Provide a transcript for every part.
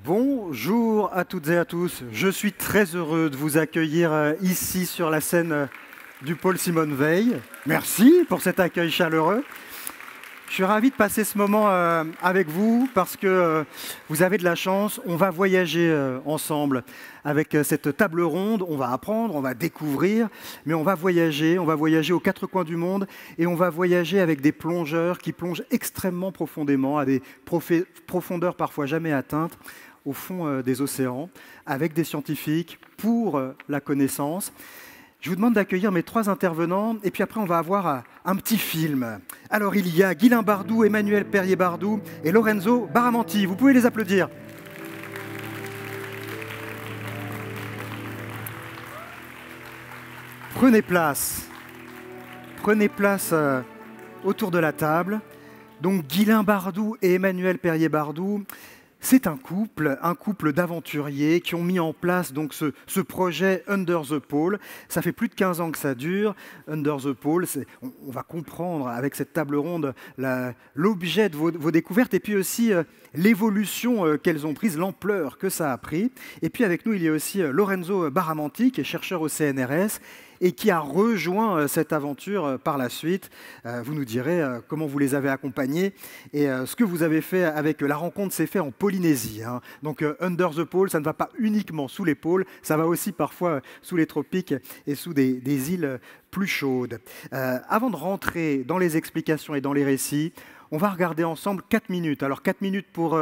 Bonjour à toutes et à tous. Je suis très heureux de vous accueillir ici sur la scène du Pôle Simone Veil. Merci pour cet accueil chaleureux. Je suis ravi de passer ce moment avec vous parce que vous avez de la chance. On va voyager ensemble avec cette table ronde. On va apprendre, on va découvrir, mais on va voyager aux quatre coins du monde et on va voyager avec des plongeurs qui plongent extrêmement profondément, à des profondeurs parfois jamais atteintes, au fond des océans, avec des scientifiques pour la connaissance. Je vous demande d'accueillir mes trois intervenants et puis après on va avoir un petit film. Alors il y a Guylain Bardou, Emmanuel Perrier-Bardou et Lorenzo Baramanti. Vous pouvez les applaudir. Prenez place autour de la table. Donc Guylain Bardou et Emmanuel Perrier-Bardou, c'est un couple d'aventuriers qui ont mis en place donc ce projet Under the Pole. Ça fait plus de 15 ans que ça dure. Under the Pole, on va comprendre avec cette table ronde l'objet de vos découvertes et puis aussi l'évolution qu'elles ont prise, l'ampleur que ça a pris. Et puis avec nous, il y a aussi Lorenzo Baramanti, qui est chercheur au CNRS et qui a rejoint cette aventure par la suite. Vous nous direz comment vous les avez accompagnés et ce que vous avez fait avec eux. La rencontre s'est faite en Polynésie. Donc Under the Pole, ça ne va pas uniquement sous les pôles, ça va aussi parfois sous les tropiques et sous des îles plus chaudes. Avant de rentrer dans les explications et dans les récits, on va regarder ensemble 4 minutes. Alors 4 minutes pour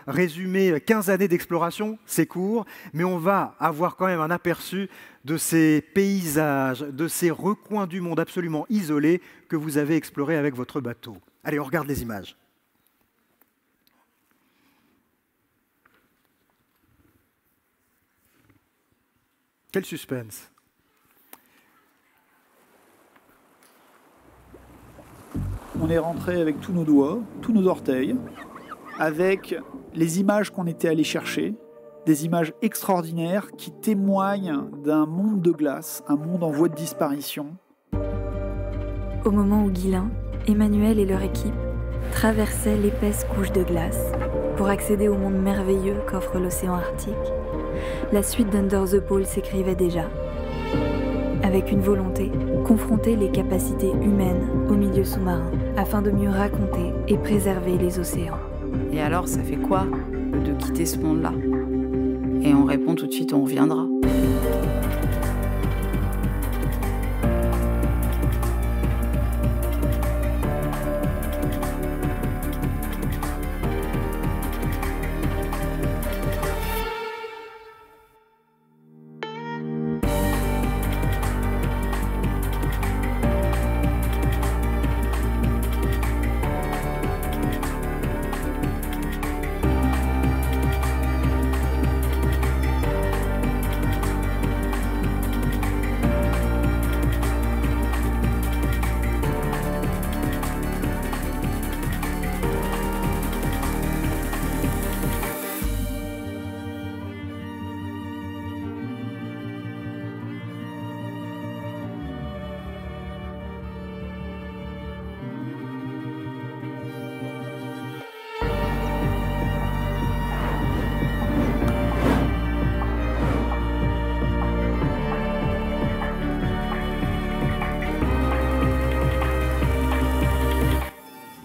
résumer 15 années d'exploration, c'est court, mais on va avoir quand même un aperçu de ces paysages, de ces recoins du monde absolument isolés que vous avez explorés avec votre bateau. Allez, on regarde les images. Quel suspense! On est rentré avec tous nos doigts, tous nos orteils, avec les images qu'on était allés chercher, des images extraordinaires qui témoignent d'un monde de glace, un monde en voie de disparition. Au moment où Guylain, Emmanuel et leur équipe traversaient l'épaisse couche de glace pour accéder au monde merveilleux qu'offre l'océan Arctique, la suite d'Under the Pole s'écrivait déjà. Avec une volonté, confronter les capacités humaines au milieu sous-marin, afin de mieux raconter et préserver les océans. Et alors, ça fait quoi de quitter ce monde-là? Et on répond tout de suite, on reviendra.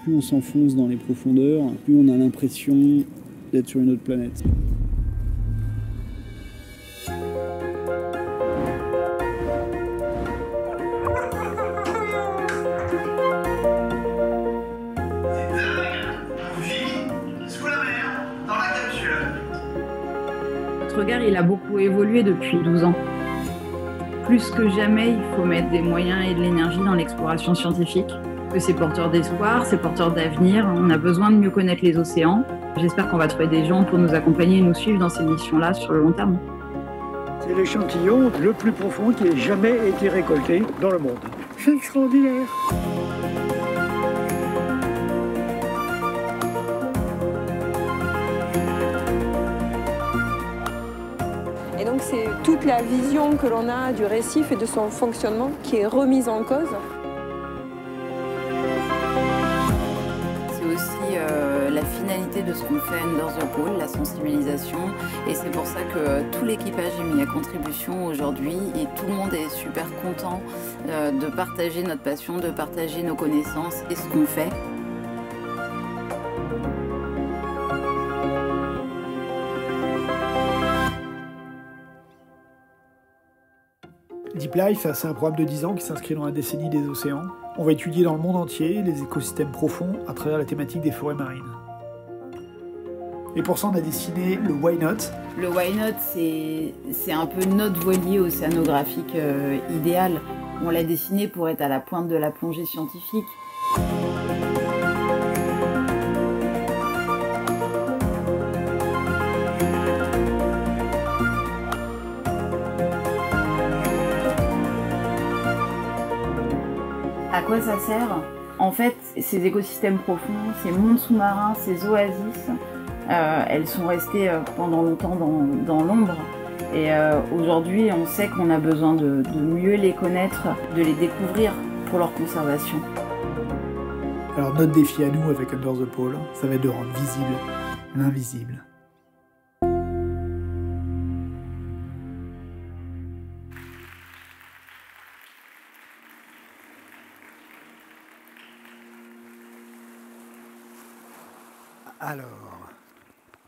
Plus on s'enfonce dans les profondeurs, plus on a l'impression d'être sur une autre planète. Notre regard, il a beaucoup évolué depuis 12 ans. Plus que jamais, il faut mettre des moyens et de l'énergie dans l'exploration scientifique. Que c'est porteur d'espoir, c'est porteur d'avenir. On a besoin de mieux connaître les océans. J'espère qu'on va trouver des gens pour nous accompagner et nous suivre dans ces missions-là sur le long terme. C'est l'échantillon le plus profond qui ait jamais été récolté dans le monde. C'est extraordinaire. Et donc c'est toute la vision que l'on a du récif et de son fonctionnement qui est remise en cause. C'est aussi la finesse finalité de ce qu'on fait Under the Pole, la sensibilisation. Et c'est pour ça que tout l'équipage est mis à contribution aujourd'hui et tout le monde est super content de partager notre passion, de partager nos connaissances et ce qu'on fait. Deep Life, c'est un programme de 10 ans qui s'inscrit dans la décennie des océans. On va étudier dans le monde entier les écosystèmes profonds à travers la thématique des forêts marines. Et pour ça, on a dessiné le Why Not. Le Why Not, c'est un peu notre voilier océanographique idéal. On l'a dessiné pour être à la pointe de la plongée scientifique. À quoi ça sert? En fait, ces écosystèmes profonds, ces mondes sous-marins, ces oasis, elles sont restées pendant longtemps dans l'ombre. Et aujourd'hui, on sait qu'on a besoin de mieux les connaître, de les découvrir pour leur conservation. Alors notre défi à nous avec Under the Pole, ça va être de rendre visible l'invisible. Alors,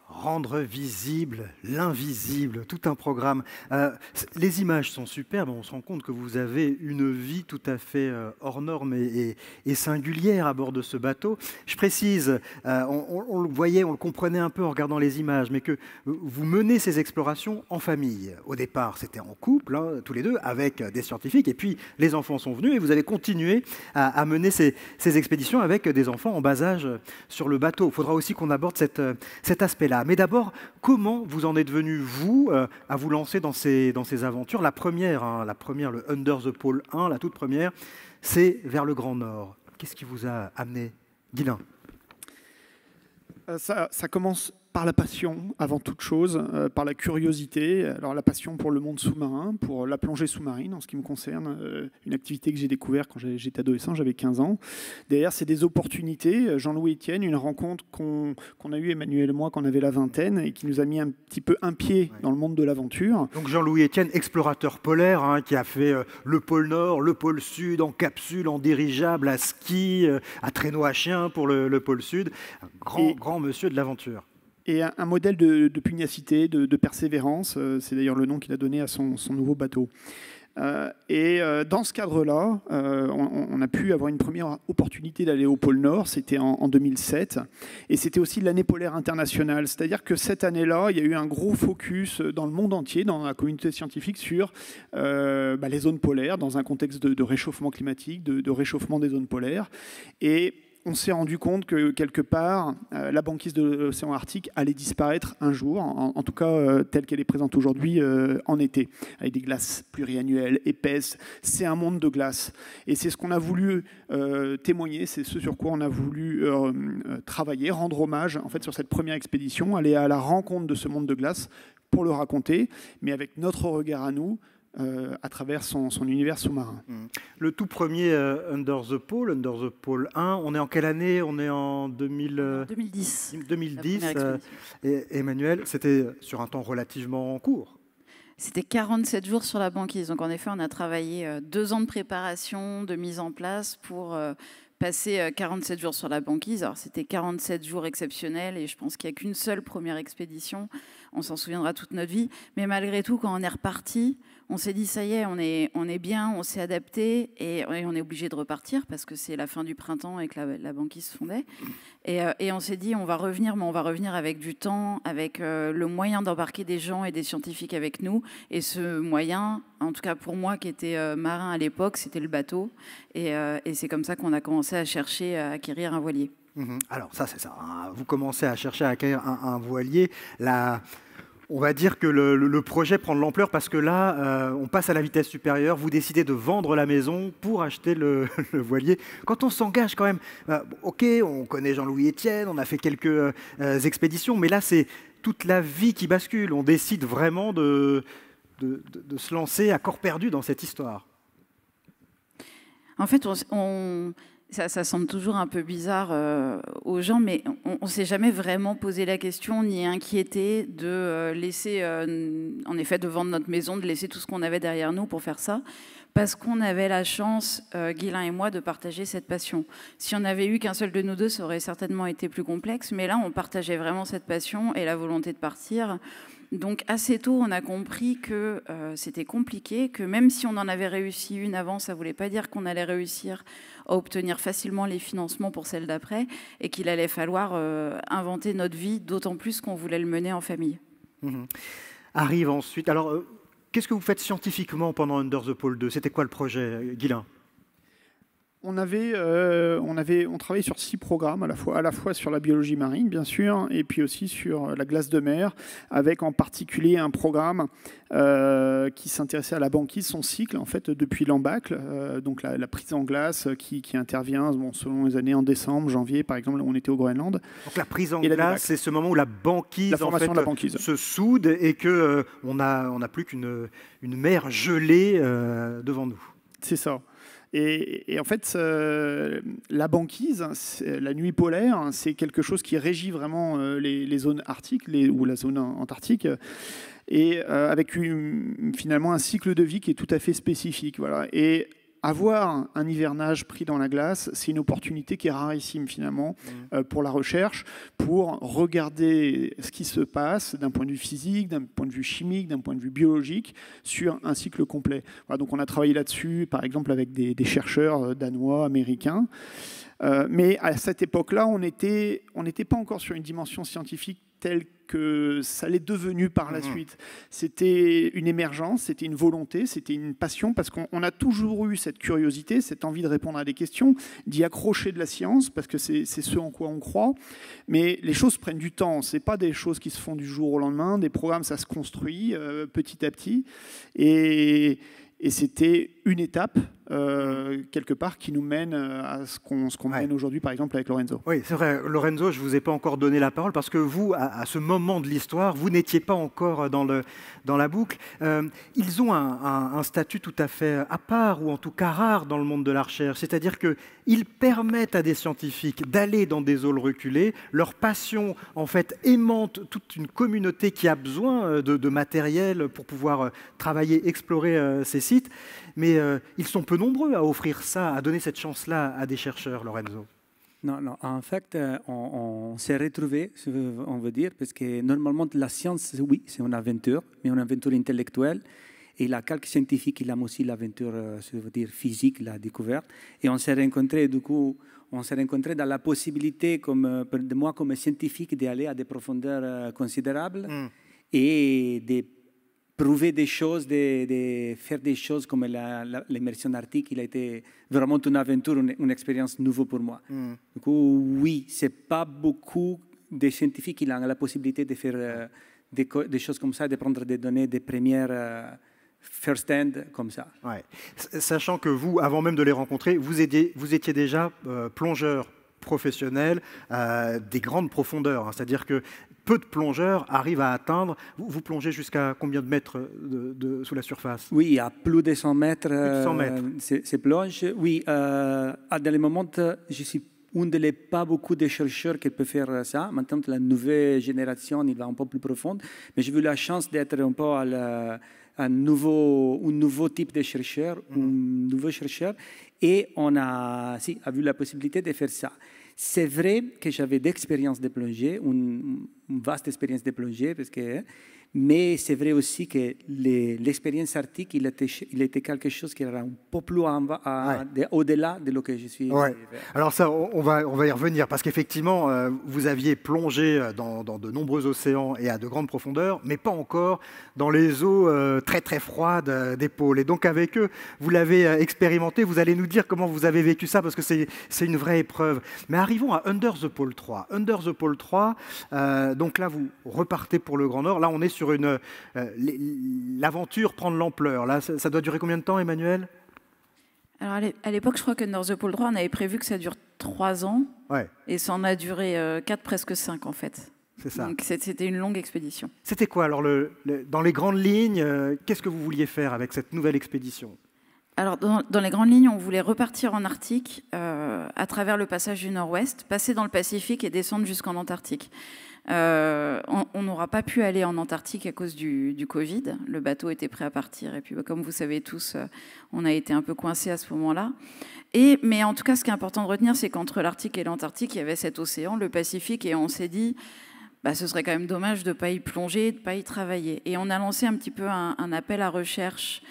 rendre visible l'invisible, tout un programme. Les images sont superbes, on se rend compte que vous avez une vie tout à fait hors norme et singulière à bord de ce bateau. Je précise, on le voyait, on le comprenait un peu en regardant les images, mais que vous menez ces explorations en famille. Au départ, c'était en couple, hein, tous les deux, avec des scientifiques, et puis les enfants sont venus et vous avez continué à mener ces expéditions avec des enfants en bas âge sur le bateau. Il faudra aussi qu'on aborde cet aspect-là. Mais d'abord, comment vous en êtes venu, vous, à vous lancer dans ces aventures? La première, le Under the Pole 1, la toute première, c'est vers le Grand Nord. Qu'est-ce qui vous a amené, Guylain? Ça commence par la passion, avant toute chose, par la curiosité. Alors la passion pour le monde sous-marin, pour la plongée sous-marine, en ce qui me concerne, une activité que j'ai découverte quand j'étais adolescent, j'avais 15 ans. Derrière, c'est des opportunités. Jean-Louis Etienne, une rencontre qu'on a eue, Emmanuel et moi, quand on avait la vingtaine, et qui nous a mis un petit peu un pied dans le monde de l'aventure. Donc Jean-Louis Etienne, explorateur polaire, hein, qui a fait le pôle Nord, le pôle Sud, en capsule, en dirigeable, à ski, à traîneau à chien pour le pôle Sud. Un grand monsieur de l'aventure. Et un modèle de pugnacité, de persévérance, c'est d'ailleurs le nom qu'il a donné à son nouveau bateau. Dans ce cadre-là, on a pu avoir une première opportunité d'aller au pôle Nord, c'était en 2007, et c'était aussi l'année polaire internationale, c'est-à-dire que cette année-là, il y a eu un gros focus dans le monde entier, dans la communauté scientifique, sur les zones polaires, dans un contexte de réchauffement climatique, de réchauffement des zones polaires, et on s'est rendu compte que, quelque part, la banquise de l'océan Arctique allait disparaître un jour, en tout cas telle qu'elle est présente aujourd'hui en été, avec des glaces pluriannuelles, épaisses. C'est un monde de glace. Et c'est ce qu'on a voulu témoigner, c'est ce sur quoi on a voulu travailler, rendre hommage en fait, sur cette première expédition, aller à la rencontre de ce monde de glace pour le raconter, mais avec notre regard à nous, à travers son univers sous-marin. Le tout premier Under the Pole 1, on est en quelle année? On est en 2010. 2010. Et Emmanuel, c'était sur un temps relativement court. C'était 47 jours sur la banquise. Donc en effet, on a travaillé 2 ans de préparation, de mise en place pour passer 47 jours sur la banquise. Alors c'était 47 jours exceptionnels et je pense qu'il n'y a qu'une seule première expédition. On s'en souviendra toute notre vie. Mais malgré tout, quand on est reparti, on s'est dit, ça y est, on est bien, on s'est adapté et on est obligé de repartir parce que c'est la fin du printemps et que la banquise fondait. Et on s'est dit, on va revenir, mais on va revenir avec du temps, avec le moyen d'embarquer des gens et des scientifiques avec nous. Et ce moyen, en tout cas pour moi qui était marin à l'époque, c'était le bateau. Et c'est comme ça qu'on a commencé à chercher à acquérir un voilier. Alors ça, c'est ça. Vous commencez à chercher à acquérir un voilier. On va dire que le projet prend de l'ampleur parce que là, on passe à la vitesse supérieure. Vous décidez de vendre la maison pour acheter le voilier. Quand on s'engage quand même, ok, on connaît Jean-Louis Etienne, on a fait quelques expéditions, mais là, c'est toute la vie qui bascule. On décide vraiment de se lancer à corps perdu dans cette histoire. En fait, Ça semble toujours un peu bizarre aux gens, mais on ne s'est jamais vraiment posé la question ni inquiété de laisser, en effet, de vendre notre maison, de laisser tout ce qu'on avait derrière nous pour faire ça, parce qu'on avait la chance, Guylain et moi, de partager cette passion. Si on n'avait eu qu'un seul de nous deux, ça aurait certainement été plus complexe, mais là, on partageait vraiment cette passion et la volonté de partir. Donc assez tôt, on a compris que c'était compliqué, que même si on en avait réussi une avant, ça ne voulait pas dire qu'on allait réussir à obtenir facilement les financements pour celle d'après, et qu'il allait falloir inventer notre vie, d'autant plus qu'on voulait le mener en famille. Arrive ensuite... Alors, qu'est-ce que vous faites scientifiquement pendant Under the Pole 2? C'était quoi le projet, Guylain? On travaillait sur 6 programmes, à la fois sur la biologie marine, bien sûr, et puis aussi sur la glace de mer, avec en particulier un programme qui s'intéressait à la banquise, son cycle, en fait, depuis l'embâcle, donc la prise en glace qui intervient selon les années en décembre, janvier, par exemple, on était au Groenland. Donc la prise en glace, c'est ce moment où la banquise, se soude et qu'on n'a plus qu'une mer gelée devant nous. C'est ça. Et en fait, la banquise, la nuit polaire, c'est quelque chose qui régit vraiment les zones arctiques ou la zone antarctique, et avec finalement un cycle de vie qui est tout à fait spécifique. Voilà. Et avoir un hivernage pris dans la glace, c'est une opportunité qui est rarissime finalement pour la recherche, pour regarder ce qui se passe d'un point de vue physique, d'un point de vue chimique, d'un point de vue biologique, sur un cycle complet. Voilà, donc on a travaillé là-dessus, par exemple avec des chercheurs danois, américains. Mais à cette époque-là, on n'était pas encore sur une dimension scientifique telle que ça l'est devenu par la suite. C'était une émergence, c'était une volonté, c'était une passion, parce qu'on a toujours eu cette curiosité, cette envie de répondre à des questions, d'y accrocher de la science, parce que c'est ce en quoi on croit. Mais les choses prennent du temps. Ce n'est pas des choses qui se font du jour au lendemain. Des programmes, ça se construit petit à petit. Et c'était une étape, quelque part, qui nous mène à ce qu'on mène aujourd'hui, par exemple, avec Lorenzo. Oui, c'est vrai. Lorenzo, je ne vous ai pas encore donné la parole, parce que vous, à ce moment de l'histoire, vous n'étiez pas encore dans la boucle. Ils ont un statut tout à fait à part, ou en tout cas rare, dans le monde de la recherche. C'est-à-dire qu'ils permettent à des scientifiques d'aller dans des zones reculées. Leur passion, en fait, aimante toute une communauté qui a besoin de matériel pour pouvoir travailler, explorer ces sites. Mais ils sont peu nombreux à offrir ça, à donner cette chance-là à des chercheurs, Lorenzo. Non, en fait, on s'est retrouvés, on veut dire, parce que normalement, la science, oui, c'est une aventure, mais une aventure intellectuelle. Et la calque scientifique, il aime aussi l'aventure, je veux dire, physique, la découverte. Et on s'est rencontrés, du coup, dans la possibilité, de moi, comme scientifique, d'aller à des profondeurs considérables et de prouver des choses, de faire des choses comme l'immersion arctique. Il a été vraiment une aventure, une expérience nouvelle pour moi. Du coup, oui, ce n'est pas beaucoup de scientifiques qui ont la possibilité de faire des choses comme ça, de prendre des données des premières first-hand comme ça. Ouais. Sachant que vous, avant même de les rencontrer, vous étiez déjà plongeur professionnel des grandes profondeurs. Hein. C'est-à-dire que peu de plongeurs arrivent à atteindre... Vous plongez jusqu'à combien de mètres sous la surface? Oui, à plus de 100 mètres. Plus de 100 mètres. C'est plonge. Oui, dans le moment, je suis un des pas beaucoup de chercheurs qui peut faire ça. Maintenant, la nouvelle génération, il va un peu plus profonde. Mais j'ai eu la chance d'être un peu un nouveau type de chercheur, un nouveau chercheur. Et on a eu la possibilité de faire ça. C'est vrai que j'avais d'expérience de plongée, une vaste expérience de plongée, mais c'est vrai aussi que l'expérience arctique, il était quelque chose qui era un peu plus au-delà de ce que je suis. Ouais. Alors ça, on va y revenir, parce qu'effectivement, vous aviez plongé dans de nombreux océans et à de grandes profondeurs, mais pas encore dans les eaux très très froides des pôles. Et donc avec eux, vous l'avez expérimenté, vous allez nous dire comment vous avez vécu ça, parce que c'est une vraie épreuve. Mais arrivons à Under the Pole 3. Under the Pole 3, donc là, vous repartez pour le Grand Nord. Là, on est sur l'aventure prend de l'ampleur. Là, ça doit durer combien de temps, Emmanuel? Alors à l'époque, je crois que Under the Pole 3, on avait prévu que ça dure 3 ans. Ouais. Et ça en a duré 4, presque 5 en fait. C'est ça. Donc c'était une longue expédition. C'était quoi alors dans les grandes lignes, qu'est-ce que vous vouliez faire avec cette nouvelle expédition? Alors, dans les grandes lignes, on voulait repartir en Arctique à travers le passage du Nord-Ouest, passer dans le Pacifique et descendre jusqu'en Antarctique. On n'aura pas pu aller en Antarctique à cause du Covid. Le bateau était prêt à partir. Et puis, comme vous savez tous, on a été un peu coincés à ce moment-là. Mais en tout cas, ce qui est important de retenir, c'est qu'entre l'Arctique et l'Antarctique, il y avait cet océan, le Pacifique, et on s'est dit... ce serait quand même dommage de ne pas y plonger, de ne pas y travailler. Et on a lancé un petit peu un appel à recherche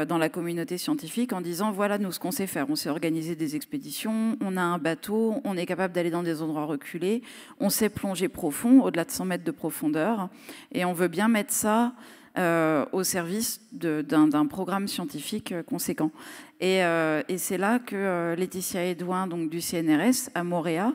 dans la communauté scientifique en disant, voilà, nous, ce qu'on sait faire. On sait organiser des expéditions, on a un bateau, on est capable d'aller dans des endroits reculés, on sait plonger profond, au-delà de 100 mètres de profondeur, et on veut bien mettre ça au service d'un programme scientifique conséquent. Et c'est là que Laetitia Edouin, donc du CNRS à Moorea,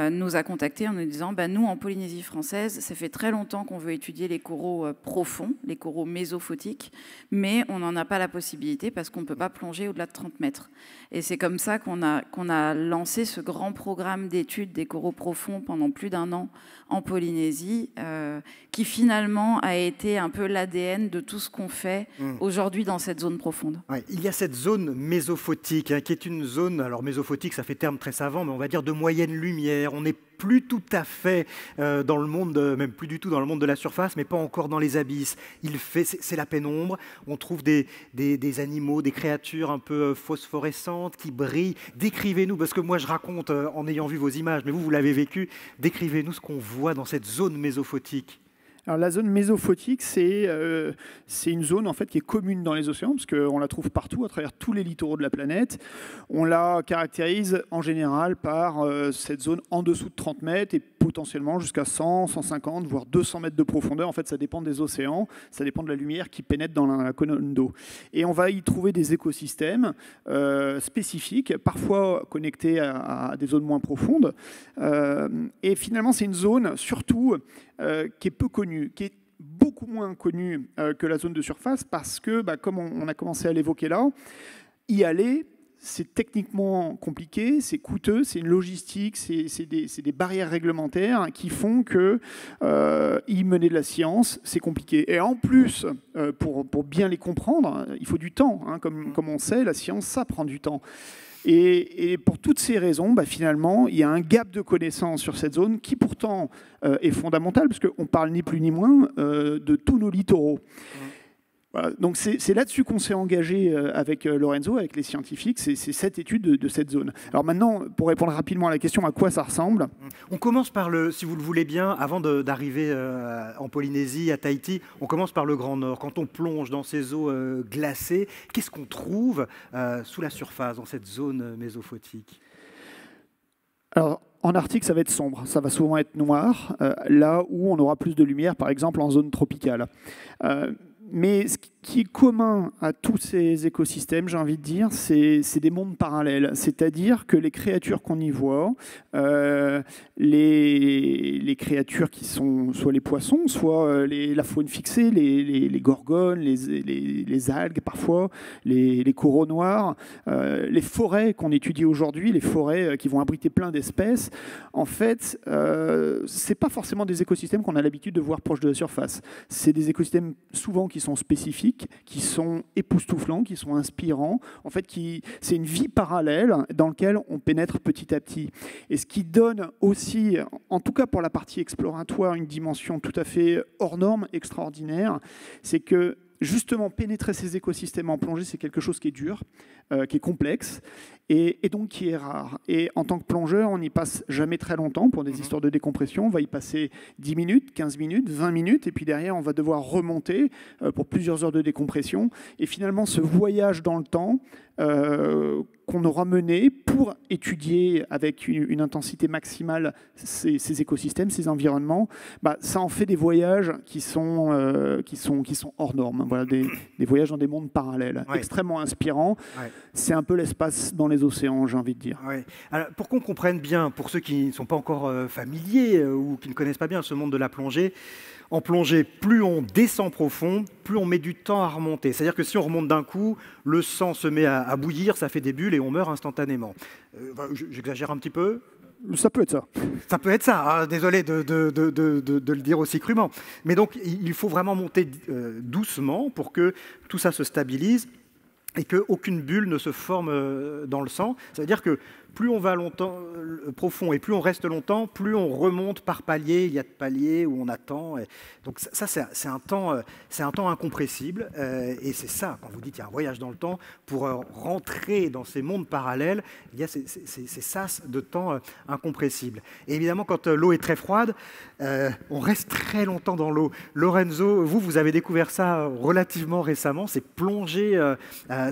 nous a contactés en nous disant nous, en Polynésie française, ça fait très longtemps qu'on veut étudier les coraux profonds, les coraux mésophotiques, mais on n'en a pas la possibilité parce qu'on ne peut pas plonger au-delà de 30 mètres. Et c'est comme ça qu'on a lancé ce grand programme d'études des coraux profonds pendant plus d'1 an en Polynésie, qui finalement a été un peu l'ADN de tout ce qu'on fait aujourd'hui dans cette zone profonde. Ouais, il y a cette zone mésophotique, qui est une zone, alors mésophotique, ça fait terme très savant, mais on va dire de moyenne lumière. On n'est plus tout à fait dans le monde, même plus du tout dans le monde de la surface, mais pas encore dans les abysses. C'est la pénombre. On trouve des animaux, des créatures un peu phosphorescentes qui brillent. Décrivez-nous, parce que moi je raconte en ayant vu vos images, mais vous l'avez vécu. Décrivez-nous ce qu'on voit dans cette zone mésophotique. Alors, la zone mésophotique, c'est une zone en fait, qui est commune dans les océans, parce qu'on la trouve partout, à travers tous les littoraux de la planète. On la caractérise en général par cette zone en dessous de 30 mètres et potentiellement jusqu'à 100, 150, voire 200 mètres de profondeur. En fait, ça dépend des océans, ça dépend de la lumière qui pénètre dans la colonne d'eau. Et on va y trouver des écosystèmes spécifiques, parfois connectés à des zones moins profondes. Et finalement, c'est une zone surtout qui est peu connue, qui est beaucoup moins connue que la zone de surface parce que, comme on a commencé à l'évoquer là, y aller, c'est techniquement compliqué, c'est coûteux, c'est une logistique, c'est des barrières réglementaires qui font que y mener de la science, c'est compliqué. Et en plus, pour bien les comprendre, il faut du temps. Comme on sait, la science, ça prend du temps. Et pour toutes ces raisons, finalement, il y a un gap de connaissances sur cette zone qui pourtant est fondamental, parce qu'on parle ni plus ni moins de tous nos littoraux. Voilà, donc c'est là-dessus qu'on s'est engagé avec Lorenzo, avec les scientifiques, c'est cette étude de cette zone. Alors maintenant, pour répondre rapidement à la question, à quoi ça ressemble ? On commence par si vous le voulez bien, avant d'arriver en Polynésie, à Tahiti, on commence par le Grand Nord. Quand on plonge dans ces eaux glacées, qu'est-ce qu'on trouve sous la surface, dans cette zone mésophotique ? Alors, en Arctique, ça va être sombre, ça va souvent être noir, là où on aura plus de lumière, par exemple en zone tropicale. Mais ce qui est commun à tous ces écosystèmes, j'ai envie de dire, c'est des mondes parallèles. C'est-à-dire que les créatures qu'on y voit, les créatures qui sont soit les poissons, soit la faune fixée, les gorgones, les algues parfois, les coraux noirs, les forêts qu'on étudie aujourd'hui, les forêts qui vont abriter plein d'espèces, en fait, c'est pas forcément des écosystèmes qu'on a l'habitude de voir proches de la surface. C'est des écosystèmes souvent qui sont spécifiques, qui sont époustouflants, qui sont inspirants. En fait, c'est une vie parallèle dans laquelle on pénètre petit à petit. Et ce qui donne aussi, en tout cas pour la partie exploratoire, une dimension tout à fait hors norme, extraordinaire, c'est que justement, pénétrer ces écosystèmes en plongée, c'est quelque chose qui est dur, qui est complexe, et donc qui est rare. Et en tant que plongeur, on n'y passe jamais très longtemps pour des histoires de décompression. On va y passer 10 minutes, 15 minutes, 20 minutes, et puis derrière, on va devoir remonter pour plusieurs heures de décompression. Et finalement, ce voyage dans le temps qu'on aura mené pour étudier avec une intensité maximale ces écosystèmes, ces environnements, ça en fait des voyages qui sont hors normes. Voilà, des voyages dans des mondes parallèles, extrêmement inspirants. C'est un peu l'espace dans les océans, j'ai envie de dire. Alors, pour qu'on comprenne bien, pour ceux qui ne sont pas encore familiers ou qui ne connaissent pas bien ce monde de la plongée, en plongée, plus on descend profond, plus on met du temps à remonter. C'est-à-dire que si on remonte d'un coup, le sang se met à bouillir, ça fait des bulles et on meurt instantanément. J'exagère un petit peu ? Ça peut être ça. Ça peut être ça, hein. Désolé de le dire aussi crûment. Mais donc, il faut vraiment monter doucement pour que tout ça se stabilise. et qu'aucune bulle ne se forme dans le sang. Ça veut dire que plus on va longtemps, profond et plus on reste longtemps, plus on remonte par paliers. Il y a de paliers où on attend. Donc ça, c'est un temps incompressible. Et c'est ça, quand vous dites qu'il y a un voyage dans le temps, pour rentrer dans ces mondes parallèles, il y a ces sas de temps incompressibles. Et évidemment, quand l'eau est très froide, on reste très longtemps dans l'eau. Lorenzo, vous avez découvert ça relativement récemment. C'est plongé.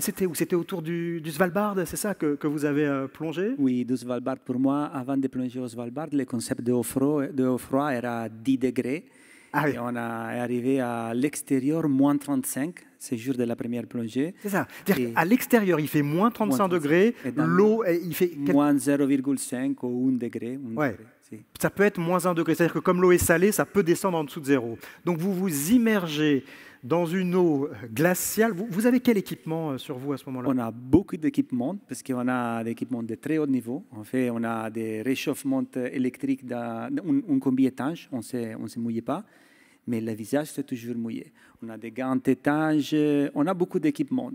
C'était où? C'était autour du Svalbard, c'est ça que vous avez plongé? Oui, du Svalbard. Pour moi, avant de plonger au Svalbard, le concept de eau froid era 10 degrés. Ah oui. Et on est arrivé à l'extérieur, moins 35, c'est le jour de la première plongée. C'est ça. À l'extérieur, il fait moins 35 degrés. L'eau, il fait... Moins 0,5 ou 1 degré. Ouais. Ça peut être moins 1 degré. C'est-à-dire que comme l'eau est salée, ça peut descendre en dessous de zéro. Donc vous vous immergez dans une eau glaciale. Vous avez quel équipement sur vous à ce moment-là? On a beaucoup d'équipements, parce qu'on a des équipements de très haut niveau. En fait, on a des réchauffements électriques d'un combi étanche, on ne se mouille pas, mais le visage, c'est toujours mouillé. On a des gants étanches, on a beaucoup d'équipements.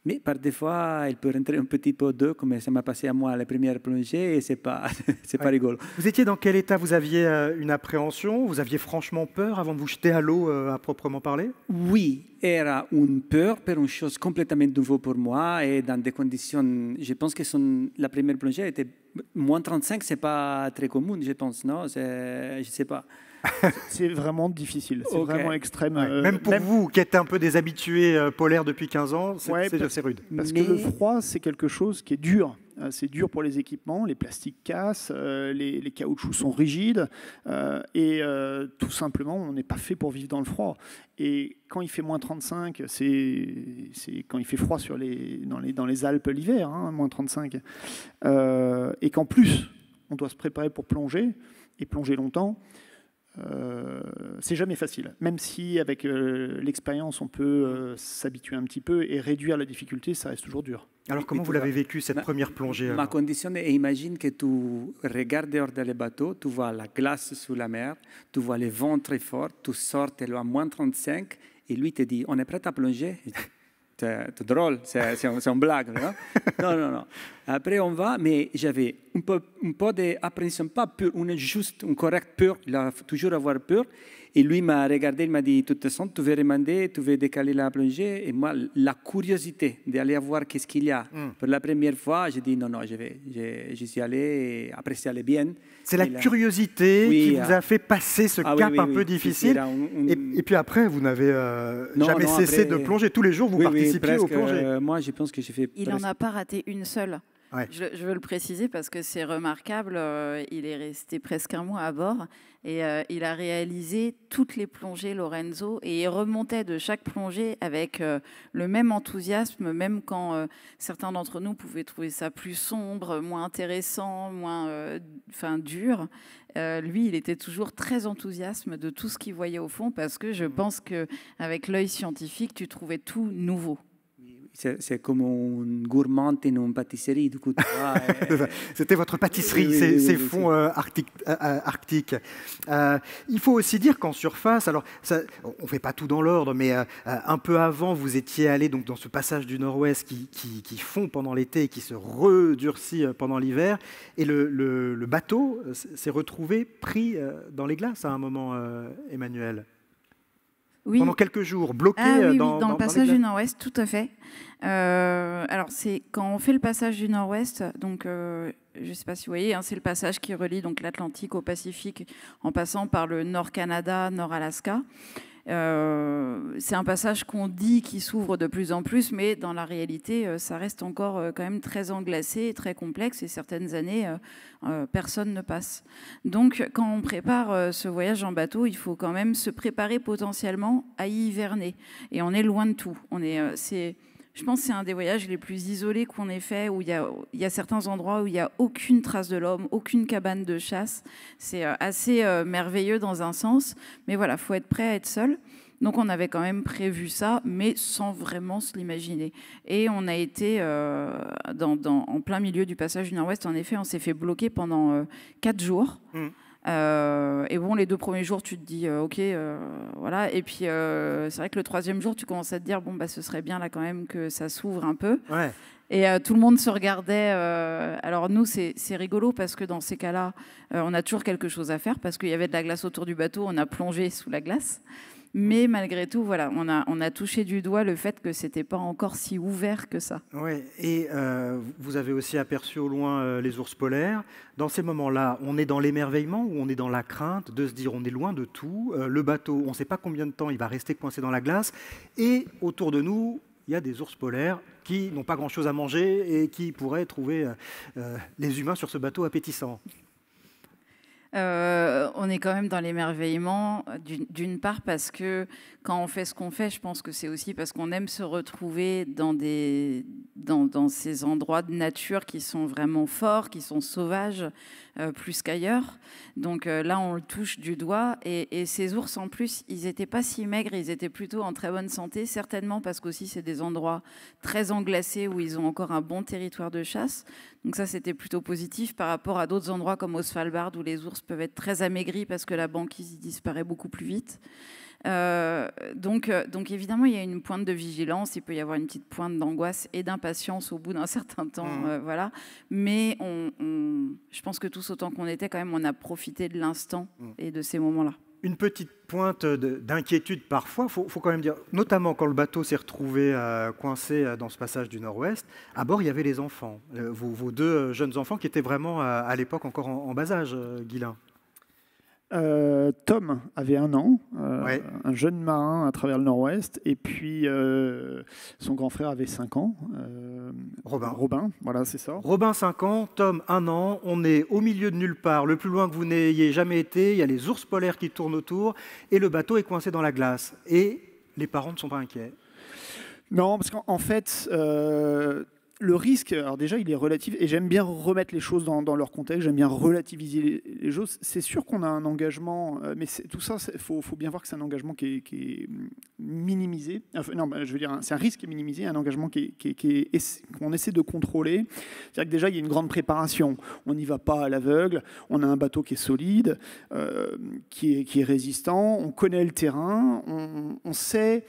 Mais par des fois, il peut rentrer un petit peu d'eau, comme ça m'a passé à moi la première plongée, et ce n'est pas rigolo. Vous étiez dans quel état? Vous aviez une appréhension? Vous aviez franchement peur avant de vous jeter à l'eau à proprement parler? Oui, era une peur pour une chose complètement nouvelle pour moi, et dans des conditions, je pense que la première plongée était moins 35, ce n'est pas très commun, je pense, non? Je ne sais pas. C'est vraiment difficile, c'est vraiment extrême. Même pour vous, qui êtes un peu des habitués polaires depuis 15 ans, c'est rude. Parce que le froid, c'est quelque chose qui est dur. C'est dur pour les équipements, les plastiques cassent, les caoutchoucs sont rigides, et tout simplement, on n'est pas fait pour vivre dans le froid. Et quand il fait moins 35, c'est quand il fait froid dans les Alpes l'hiver, hein, moins 35. Et qu'en plus, on doit se préparer pour plonger, et plonger longtemps. C'est jamais facile, même si avec l'expérience on peut s'habituer un petit peu et réduire la difficulté, ça reste toujours dur. Alors comment vous l'avez vécu cette première plongée? Ma condition est, imagine que tu regardes dehors dans le bateau, tu vois la glace sous la mer, tu vois le vent très fort, tu sors, tu es à moins 35 et lui te dit on est prêt à plonger. C'est drôle, c'est une blague, non? Non. Après, on va, mais j'avais un peu d'appréhension, pas peur, juste une correcte peur, il a toujours avoir peur. Et lui m'a regardé, il m'a dit, de toute façon, tu veux demander, tu veux décaler la plongée. Et moi, la curiosité d'aller voir qu'est-ce qu'il y a. Pour la première fois, j'ai dit, non, j'y suis allé, et après, c'est allé bien. C'est la curiosité qui vous a fait passer ce cap un peu difficile. Et puis après, vous n'avez jamais cessé de plonger. Tous les jours, vous participiez aux plongées. Moi, je pense que j'ai fait... Il n'en a pas raté une seule. Ouais. Je veux le préciser parce que c'est remarquable. Il est resté presque un mois à bord et il a réalisé toutes les plongées Lorenzo et il remontait de chaque plongée avec le même enthousiasme, même quand certains d'entre nous pouvaient trouver ça plus sombre, moins intéressant, moins dur. Lui, il était toujours très enthousiaste de tout ce qu'il voyait au fond parce que je pense qu'avec l'œil scientifique, tu trouvais tout nouveau. C'est comme une gourmande et une pâtisserie. Du coup, c'était votre pâtisserie, ces fonds arctiques. Il faut aussi dire qu'en surface, alors ça, on ne fait pas tout dans l'ordre, mais un peu avant, vous étiez allé donc, dans ce passage du Nord-Ouest qui fond pendant l'été et qui se redurcit pendant l'hiver. Et le bateau s'est retrouvé pris dans les glaces à un moment, Emmanuel. Oui. Pendant quelques jours, bloqué dans le passage du Nord-Ouest, tout à fait. Alors, c'est quand on fait le passage du Nord-Ouest, donc je ne sais pas si vous voyez, c'est le passage qui relie donc l'Atlantique au Pacifique en passant par le Nord-Canada, Nord-Alaska. C'est un passage qu'on dit qui s'ouvre de plus en plus, mais dans la réalité, ça reste encore quand même très englacé et très complexe, et certaines années, personne ne passe. Donc, quand on prépare ce voyage en bateau, il faut quand même se préparer potentiellement à y hiverner. Et on est loin de tout. Je pense que c'est un des voyages les plus isolés qu'on ait fait, où il y a certains endroits où il n'y a aucune trace de l'homme, aucune cabane de chasse. C'est assez merveilleux dans un sens, mais voilà, il faut être prêt à être seul. Donc on avait quand même prévu ça, mais sans vraiment se l'imaginer. Et on a été en plein milieu du passage du Nord-Ouest, en effet, on s'est fait bloquer pendant 4 jours. Et bon, les 2 premiers jours, tu te dis ok, voilà. Et puis c'est vrai que le 3e jour, tu commences à te dire bon bah ce serait bien là quand même que ça s'ouvre un peu. Ouais. Et tout le monde se regardait. Alors nous, c'est rigolo parce que dans ces cas-là, on a toujours quelque chose à faire parce qu'il y avait de la glace autour du bateau. On a plongé sous la glace. Mais malgré tout, voilà, on a touché du doigt le fait que c'était pas encore si ouvert que ça. Ouais. Et vous avez aussi aperçu au loin les ours polaires. Dans ces moments-là, on est dans l'émerveillement ou on est dans la crainte de se dire on est loin de tout. Le bateau, on ne sait pas combien de temps il va rester coincé dans la glace. Et autour de nous, il y a des ours polaires qui n'ont pas grand-chose à manger et qui pourraient trouver les humains sur ce bateau appétissant. On est quand même dans l'émerveillement, d'une part parce que quand on fait ce qu'on fait, je pense que c'est aussi parce qu'on aime se retrouver dans ces endroits de nature qui sont vraiment forts, qui sont sauvages, plus qu'ailleurs. Donc là, on le touche du doigt. Et ces ours, en plus, ils n'étaient pas si maigres, ils étaient plutôt en très bonne santé, certainement parce qu'aussi c'est des endroits très englacés où ils ont encore un bon territoire de chasse. Donc ça, c'était plutôt positif par rapport à d'autres endroits comme au Svalbard où les ours peuvent être très amaigris parce que la banquise disparaît beaucoup plus vite. Donc évidemment, il y a une pointe de vigilance, il peut y avoir une petite pointe d'angoisse et d'impatience au bout d'un certain temps, voilà. Mais je pense que tous autant qu'on était, quand même, on a profité de l'instant et de ces moments-là. Une petite pointe d'inquiétude parfois, faut quand même dire, notamment quand le bateau s'est retrouvé coincé dans ce passage du Nord-Ouest, à bord il y avait les enfants, vos 2 jeunes enfants qui étaient vraiment à l'époque encore en bas âge, Ghislain. Tom avait 1 an, Ouais. un jeune marin à travers le Nord-Ouest, et puis son grand frère avait 5 ans. Robin, voilà, c'est ça. Robin, 5 ans, Tom, 1 an. On est au milieu de nulle part, le plus loin que vous n'ayez jamais été. Il y a les ours polaires qui tournent autour et le bateau est coincé dans la glace. Et les parents ne sont pas inquiets. Non, parce qu'en fait, le risque, alors déjà, il est relatif, et j'aime bien remettre les choses dans leur contexte, j'aime bien relativiser les choses. C'est sûr qu'on a un engagement, mais tout ça, il faut bien voir que c'est un engagement qui est minimisé. Enfin, non, je veux dire, c'est un risque qui est minimisé, un engagement qu'on essaie de contrôler. C'est-à-dire que déjà, il y a une grande préparation. On n'y va pas à l'aveugle, on a un bateau qui est solide, qui est résistant, on connaît le terrain, on sait...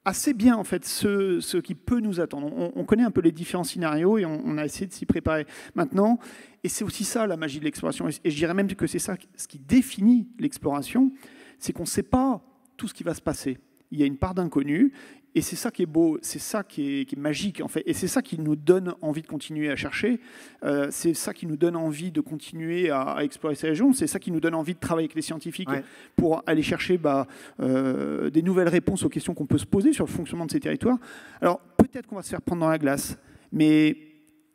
assez bien en fait ce qui peut nous attendre. On connaît un peu les différents scénarios et on a essayé de s'y préparer maintenant. Et c'est aussi ça la magie de l'exploration. Et je dirais même que c'est ça ce qui définit l'exploration, c'est qu'on ne sait pas tout ce qui va se passer. Il y a une part d'inconnu. Et c'est ça qui est beau, c'est ça qui est magique en fait. Et c'est ça qui nous donne envie de continuer à chercher. C'est ça qui nous donne envie de continuer à explorer ces régions. C'est ça qui nous donne envie de travailler avec les scientifiques pour aller chercher des nouvelles réponses aux questions qu'on peut se poser sur le fonctionnement de ces territoires. Alors peut-être qu'on va se faire prendre dans la glace, mais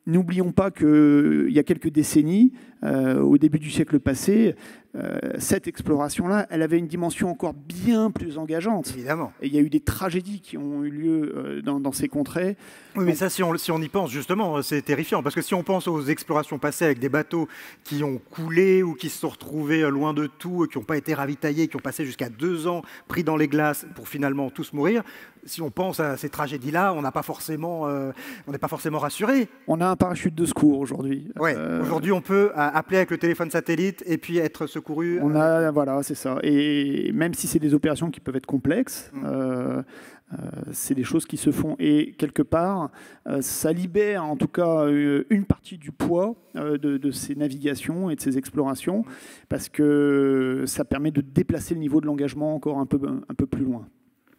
n'oublions pas qu'il y a quelques décennies, au début du siècle passé, cette exploration-là, elle avait une dimension encore bien plus engageante. Évidemment. Et il y a eu des tragédies qui ont eu lieu dans ces contrées. Oui, mais ça, si on y pense, justement, c'est terrifiant. Parce que si on pense aux explorations passées avec des bateaux qui ont coulé ou qui se sont retrouvés loin de tout, qui n'ont pas été ravitaillés, qui ont passé jusqu'à 2 ans pris dans les glaces pour finalement tous mourir, si on pense à ces tragédies-là, on n'est pas forcément rassuré. On a un parachute de secours aujourd'hui. Ouais. Aujourd'hui, on peut appeler avec le téléphone satellite et puis être secouru. Voilà, c'est ça. Et même si c'est des opérations qui peuvent être complexes, c'est des choses qui se font. Et quelque part, ça libère en tout cas une partie du poids de ces navigations et de ces explorations, parce que ça permet de déplacer le niveau de l'engagement encore un peu plus loin.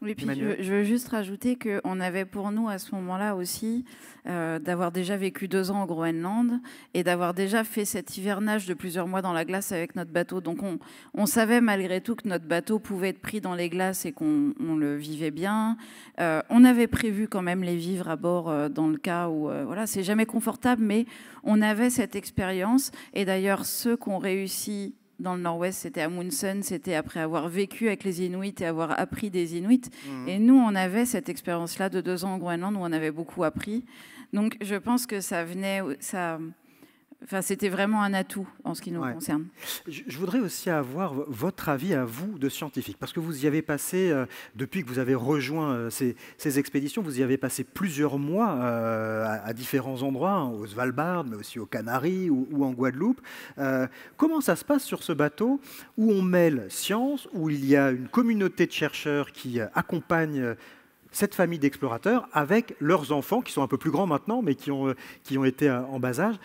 Oui, puis je veux juste rajouter qu'on avait pour nous à ce moment-là aussi d'avoir déjà vécu 2 ans au Groenland et d'avoir déjà fait cet hivernage de plusieurs mois dans la glace avec notre bateau. Donc on savait malgré tout que notre bateau pouvait être pris dans les glaces et qu'on le vivait bien. On avait prévu quand même les vivre à bord dans le cas où, voilà, c'est jamais confortable, mais on avait cette expérience. Et d'ailleurs, ceux qui ont réussi dans le Nord-Ouest, c'était Amundsen, c'était après avoir vécu avec les Inuits et avoir appris des Inuits. Et nous, on avait cette expérience-là de 2 ans au Groenland où on avait beaucoup appris. Donc, je pense que ça c'était vraiment un atout en ce qui nous concerne. Je voudrais aussi avoir votre avis à vous de scientifique, parce que vous y avez passé, depuis que vous avez rejoint ces expéditions, vous y avez passé plusieurs mois à différents endroits, hein, au Svalbard, mais aussi aux Canaries ou en Guadeloupe. Comment ça se passe sur ce bateau où on mêle science, où il y a une communauté de chercheurs qui accompagne cette famille d'explorateurs avec leurs enfants, qui sont un peu plus grands maintenant, mais qui ont été en bas âge.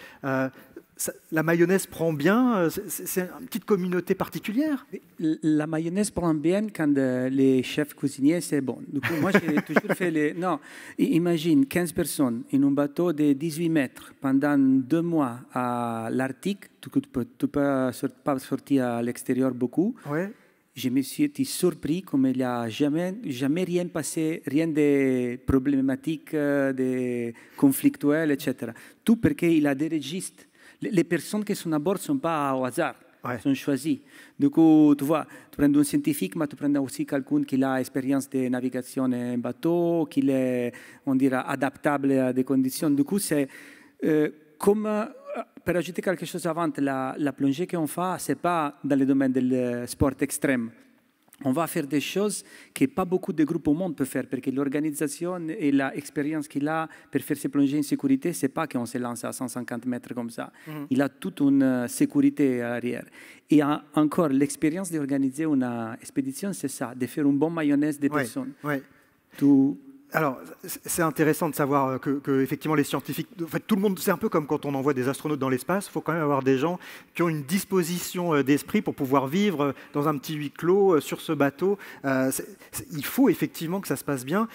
La mayonnaise prend bien, c'est une petite communauté particulière. La mayonnaise prend bien quand les chefs cuisiniers, c'est bon. Du coup, moi, j'ai toujours fait les... Non, imagine 15 personnes in un bateau de 18 mètres pendant 2 mois à l'Arctique. Tu ne peux pas sortir à l'extérieur beaucoup. Ouais. Je me suis été surpris comme il n'y a jamais rien passé, rien de problématique, de conflictuel, etc. Tout parce qu'il a des registres. Les personnes qui sont à bord ne sont pas au hasard, sont choisies. Du coup, tu vois, tu prends un scientifique, mais tu prends aussi quelqu'un qui a expérience de navigation en bateau, qui est, on dirait, adaptable à des conditions. Du coup, c'est comme... Pour ajouter quelque chose avant, la plongée qu'on fait, ce n'est pas dans le domaine du sport extrême. On va faire des choses que pas beaucoup de groupes au monde peuvent faire, parce que l'organisation et l'expérience qu'il a pour faire ses plongées en sécurité, ce n'est pas qu'on se lance à 150 mètres comme ça. Il a toute une sécurité à l'arrière. Et encore, l'expérience d'organiser une expédition, c'est ça, de faire une bonne mayonnaise des personnes. Alors, c'est intéressant de savoir que effectivement, les scientifiques, en fait, tout le monde, c'est un peu comme quand on envoie des astronautes dans l'espace, il faut quand même avoir des gens qui ont une disposition d'esprit pour pouvoir vivre dans un petit huis clos sur ce bateau. Il faut effectivement que ça se passe bien,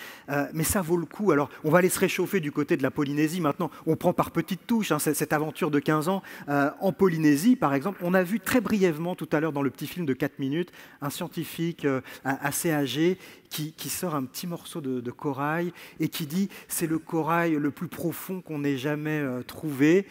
mais ça vaut le coup. Alors, on va aller se réchauffer du côté de la Polynésie maintenant. On prend par petites touches cette aventure de 15 ans. En Polynésie, par exemple, on a vu très brièvement tout à l'heure dans le petit film de 4 minutes, un scientifique assez âgé qui sort un petit morceau de corail et qui dit c'est le corail le plus profond qu'on ait jamais trouvé.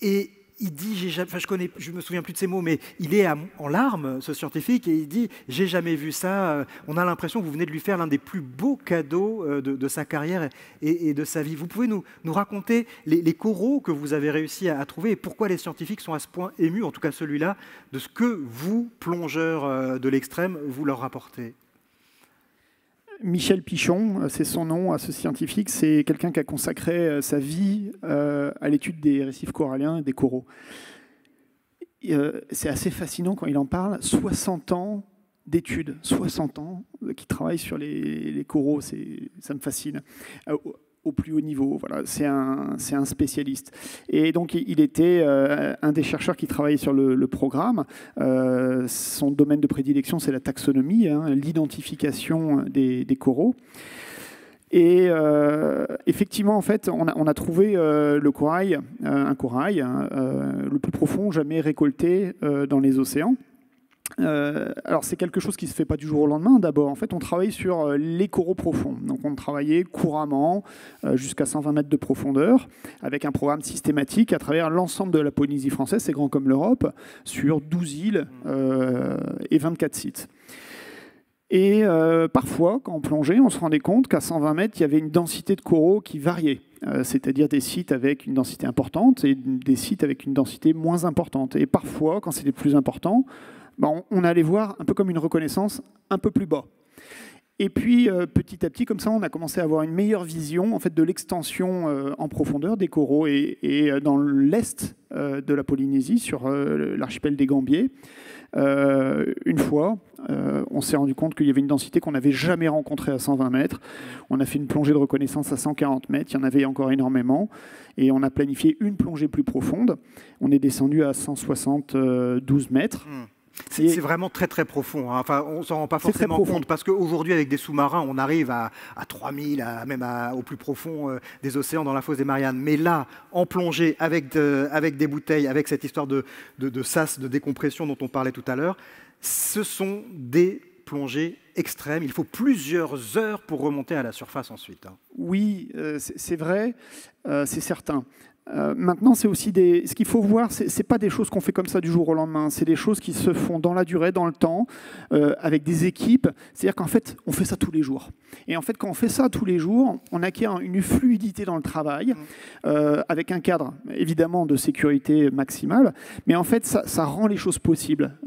Et il dit, je me souviens plus de ces mots, mais il est en larmes, ce scientifique, et il dit j'ai jamais vu ça. On a l'impression que vous venez de lui faire l'un des plus beaux cadeaux de sa carrière et de sa vie. Vous pouvez nous raconter les coraux que vous avez réussi à trouver et pourquoi les scientifiques sont à ce point émus, en tout cas celui-là, de ce que vous, plongeurs de l'extrême, vous leur rapportez. Michel Pichon, c'est son nom à ce scientifique, c'est quelqu'un qui a consacré sa vie à l'étude des récifs coralliens et des coraux. C'est assez fascinant quand il en parle, 60 ans d'études, 60 ans qui travaille sur les coraux, ça me fascine. Au plus haut niveau, voilà, c'est un spécialiste. Et donc, il était un des chercheurs qui travaillait sur le programme. Son domaine de prédilection, c'est la taxonomie, l'identification des coraux. Et effectivement, en fait, on a trouvé le corail, un corail le plus profond jamais récolté dans les océans. Alors c'est quelque chose qui ne se fait pas du jour au lendemain. D'abord, en fait, on travaille sur les coraux profonds. Donc on travaillait couramment jusqu'à 120 mètres de profondeur avec un programme systématique à travers l'ensemble de la Polynésie française, c'est grand comme l'Europe, sur 12 îles et 24 sites. Et parfois, quand on plongeait, on se rendait compte qu'à 120 mètres, il y avait une densité de coraux qui variait, c'est-à-dire des sites avec une densité importante et des sites avec une densité moins importante. Et parfois, quand c'était plus important, on allait voir un peu comme une reconnaissance un peu plus bas. Et puis, petit à petit, comme ça, on a commencé à avoir une meilleure vision en fait, de l'extension en profondeur des coraux. Et dans l'est de la Polynésie, sur l'archipel des Gambiers, une fois, on s'est rendu compte qu'il y avait une densité qu'on n'avait jamais rencontrée à 120 mètres. On a fait une plongée de reconnaissance à 140 mètres, il y en avait encore énormément. Et on a planifié une plongée plus profonde. On est descendu à 172 mètres. C'est vraiment très très profond. Enfin, on ne s'en rend pas forcément compte parce qu'aujourd'hui, avec des sous-marins, on arrive à 3000, même au plus profond des océans dans la fosse des Mariannes. Mais là, en plongée, avec des bouteilles, avec cette histoire de sas, de décompression dont on parlait tout à l'heure, ce sont des plongées extrêmes. Il faut plusieurs heures pour remonter à la surface ensuite. Oui, c'est vrai, c'est certain. Maintenant, c'est aussi ce qu'il faut voir, c'est pas des choses qu'on fait comme ça du jour au lendemain. C'est des choses qui se font dans la durée, dans le temps, avec des équipes. C'est-à-dire qu'en fait, on fait ça tous les jours. Et en fait, quand on fait ça tous les jours, on acquiert une fluidité dans le travail, avec un cadre évidemment de sécurité maximale. Mais en fait, ça rend les choses possibles.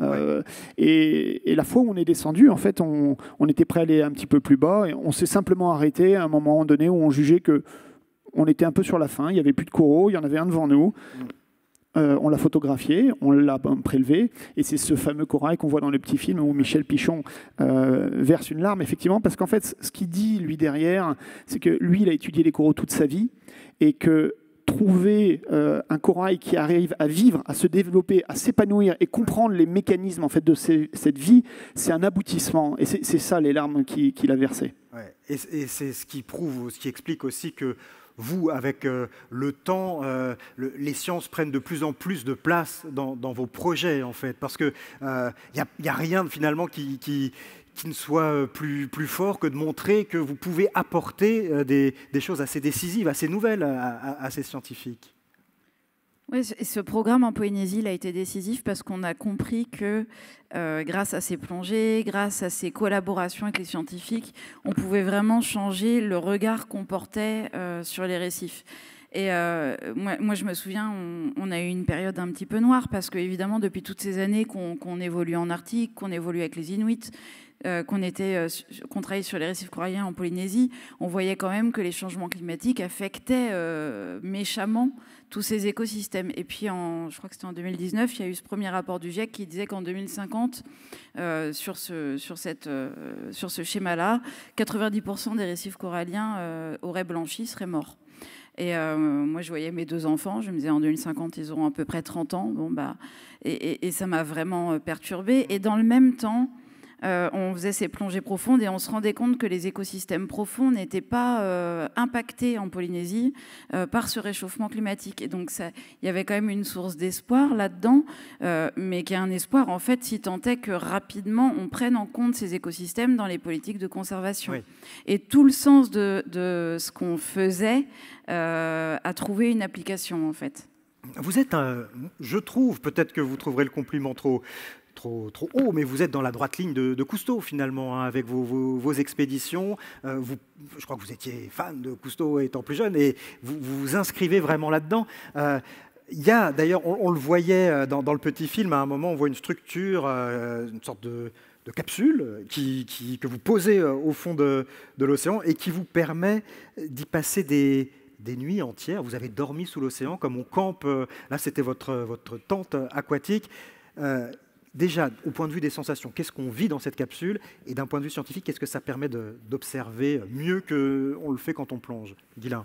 Et la fois où on est descendu, en fait, on était prêt à aller un petit peu plus bas. Et on s'est simplement arrêté à un moment donné où on jugeait que on était un peu sur la fin, il n'y avait plus de coraux, il y en avait un devant nous. On l'a photographié, on l'a prélevé, et c'est ce fameux corail qu'on voit dans le petit film où Michel Pichon verse une larme, effectivement, parce qu'en fait, ce qu'il dit, lui, derrière, c'est que lui, il a étudié les coraux toute sa vie, et que trouver un corail qui arrive à vivre, à se développer, à s'épanouir et comprendre les mécanismes en fait, de cette vie, c'est un aboutissement. Et c'est ça les larmes qu'il a versées. Ouais. Et c'est ce qui prouve, ce qui explique aussi que vous, avec le temps, les sciences prennent de plus en plus de place dans vos projets, en fait, parce qu'il n'y a rien finalement qui ne soit plus fort que de montrer que vous pouvez apporter des choses assez décisives, assez nouvelles à ces scientifiques. Oui, et ce programme en Polynésie il a été décisif parce qu'on a compris que grâce à ces plongées, grâce à ces collaborations avec les scientifiques, on pouvait vraiment changer le regard qu'on portait sur les récifs. Et moi, je me souviens, on a eu une période un petit peu noire parce qu'évidemment, depuis toutes ces années qu'on évolue en Arctique, qu'on évolue avec les Inuits, qu'on travaille sur les récifs coralliens en Polynésie, on voyait quand même que les changements climatiques affectaient méchamment tous ces écosystèmes. Et puis, je crois que c'était en 2019, il y a eu ce premier rapport du GIEC qui disait qu'en 2050, sur ce schéma-là, 90% des récifs coralliens auraient blanchi, seraient morts. Et moi, je voyais mes deux enfants, je me disais en 2050, ils auront à peu près 30 ans. Bon, et ça m'a vraiment perturbée. Et dans le même temps, on faisait ces plongées profondes et on se rendait compte que les écosystèmes profonds n'étaient pas impactés en Polynésie par ce réchauffement climatique. Et donc, il y avait quand même une source d'espoir là-dedans, mais qui est un espoir, en fait, si tant est que rapidement, on prenne en compte ces écosystèmes dans les politiques de conservation. Oui. Et tout le sens de ce qu'on faisait a trouvé une application, en fait. Vous êtes, je trouve, peut-être que vous trouverez le compliment trop haut, mais vous êtes dans la droite ligne de Cousteau, finalement, hein, avec vos expéditions. Je crois que vous étiez fan de Cousteau étant plus jeune, et vous vous inscrivez vraiment là-dedans. Il y a, d'ailleurs, on le voyait dans le petit film, à un moment, on voit une structure, une sorte de capsule que vous posez au fond de l'océan et qui vous permet d'y passer des nuits entières. Vous avez dormi sous l'océan, comme on campe. Là, c'était votre tente aquatique. Déjà, au point de vue des sensations, qu'est-ce qu'on vit dans cette capsule? Et d'un point de vue scientifique, qu'est-ce que ça permet d'observer mieux qu'on le fait quand on plonge? Ghislain.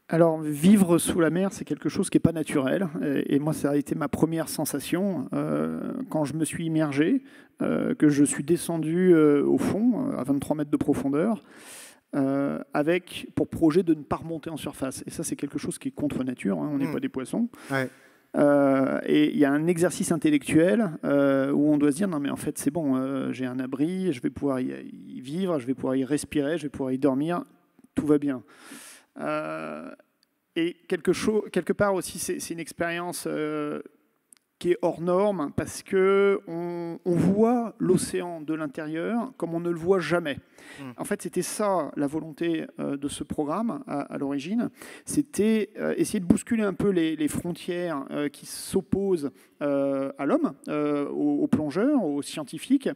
Alors, vivre sous la mer, c'est quelque chose qui n'est pas naturel. Et moi, ça a été ma première sensation quand je me suis immergé, que je suis descendu au fond, à 23 mètres de profondeur, avec pour projet de ne pas remonter en surface. Et ça, c'est quelque chose qui est contre nature, hein, on n'est pas des poissons. Ouais. Et il y a un exercice intellectuel où on doit se dire non mais en fait c'est bon, j'ai un abri, je vais pouvoir y vivre, je vais pouvoir y respirer, je vais pouvoir y dormir, tout va bien. Et quelque part aussi c'est une expérience qui est hors norme parce que on voit l'océan de l'intérieur comme on ne le voit jamais. En fait, c'était ça la volonté de ce programme à l'origine. C'était essayer de bousculer un peu les frontières qui s'opposent à l'homme, aux plongeurs, aux scientifiques,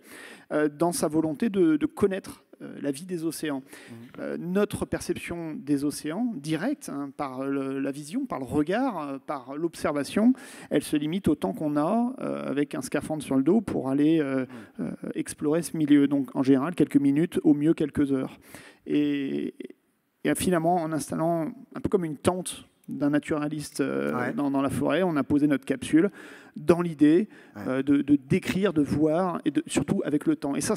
dans sa volonté de connaître la vie des océans. Notre perception des océans, directe, hein, par la vision, par le regard, par l'observation, elle se limite au temps qu'on a avec un scaphandre sur le dos pour aller explorer ce milieu. Donc en général, quelques minutes, au mieux quelques heures. Et finalement, en installant un peu comme une tente d'un naturaliste dans la forêt, on a posé notre capsule dans l'idée de décrire, de voir, et surtout avec le temps. Et ça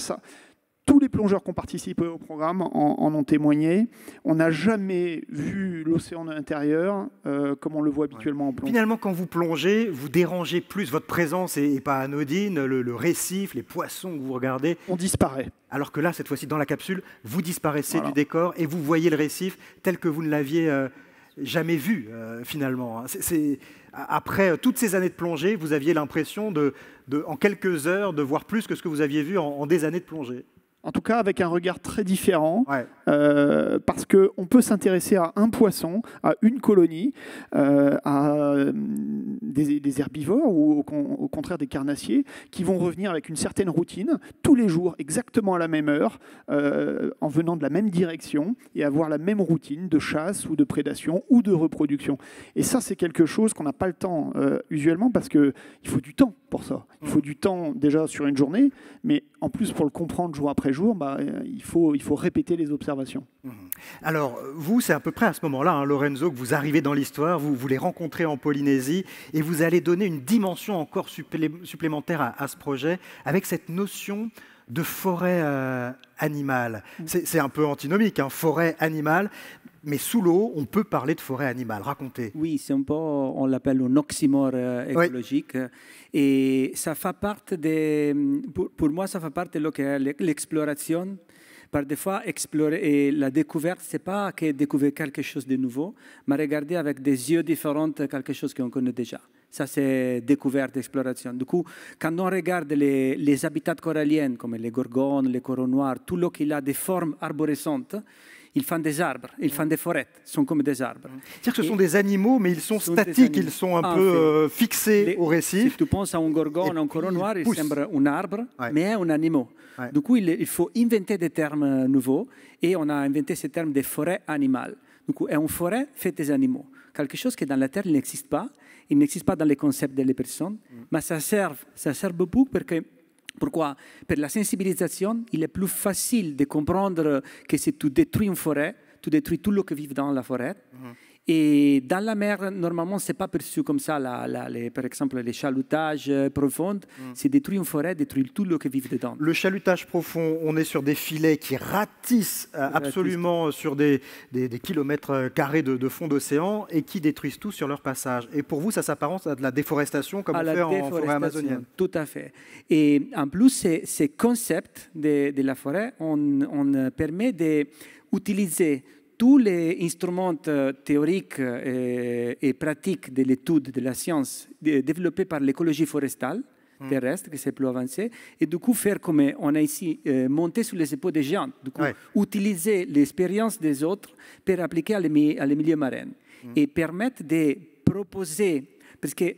tous les plongeurs qui ont participé au programme en ont témoigné. On n'a jamais vu l'océan de l'intérieur comme on le voit habituellement en plongée. Finalement, quand vous plongez, vous dérangez plus. Votre présence n'est pas anodine. Le récif, les poissons que vous regardez... On disparaît. Alors que là, cette fois-ci, dans la capsule, vous disparaissez du décor et vous voyez le récif tel que vous ne l'aviez jamais vu, finalement. Après toutes ces années de plongée, vous aviez l'impression, en quelques heures, de voir plus que ce que vous aviez vu en des années de plongée. En tout cas, avec un regard très différent, Ouais. parce qu'on peut s'intéresser à un poisson, à une colonie, à des herbivores ou au contraire des carnassiers, qui vont revenir avec une certaine routine, tous les jours, exactement à la même heure, en venant de la même direction, et avoir la même routine de chasse ou de prédation ou de reproduction. Et ça, c'est quelque chose qu'on n'a pas le temps usuellement, parce qu'il faut du temps pour ça. Il faut du temps déjà sur une journée, mais en plus pour le comprendre jour après jour, il faut répéter les observations. Alors, vous, c'est à peu près à ce moment-là, hein, Lorenzo, que vous arrivez dans l'histoire, vous les rencontrez en Polynésie, et vous allez donner une dimension encore supplémentaire à ce projet, avec cette notion de forêt animale. C'est un peu antinomique, hein, forêt animale, mais sous l'eau, on peut parler de forêt animale. Racontez. Oui, c'est un peu, on l'appelle un oxymore écologique. Oui. Et ça fait partie pour moi, ça fait partie de l'exploration. Par des fois, explorer et la découverte, ce n'est pas que découvrir quelque chose de nouveau, mais regarder avec des yeux différents quelque chose qu'on connaît déjà. Ça, c'est découverte, exploration. Du coup, quand on regarde les habitats coralliens, comme les gorgones, les coraux noirs, tout l'eau qui a des formes arborescentes, ils font des arbres, ils font des forêts, ils sont comme des arbres. C'est-à-dire que ce sont des animaux, mais ils sont statiques, ils sont un peu fixés au récif. Si tu penses à un gorgone, à un coraux noir, il semble un arbre, mais un animal. Ouais. Du coup, il faut inventer des termes nouveaux, et on a inventé ce terme de forêt animale. Du coup, une forêt fait des animaux. Quelque chose qui dans la Terre n'existe pas, il n'existe pas dans les concepts des personnes, mais ça sert beaucoup parce que pourquoi? Pour la sensibilisation, il est plus facile de comprendre que si tu détruis une forêt, tu détruis tout l'eau qui vit dans la forêt. Et dans la mer, normalement, ce n'est pas perçu comme ça. Par exemple, les chalutages profonds, c'est détruire une forêt, détruire tout l'eau qui vit dedans. Le chalutage profond, on est sur des filets qui ratissent absolument sur des kilomètres carrés de fond d'océan et qui détruisent tout sur leur passage. Et pour vous, ça s'apparente à de la déforestation comme on fait en forêt amazonienne. Tout à fait. Et en plus, ces concepts de la forêt, on permet d'utiliser tous les instruments théoriques et pratiques de l'étude de la science développés par l'écologie forestale terrestre, qui c'est plus avancé, et du coup faire comme on a ici, monter sur les épaules des géants, du coup, utiliser l'expérience des autres pour appliquer à les milieux marins et permettre de proposer, parce que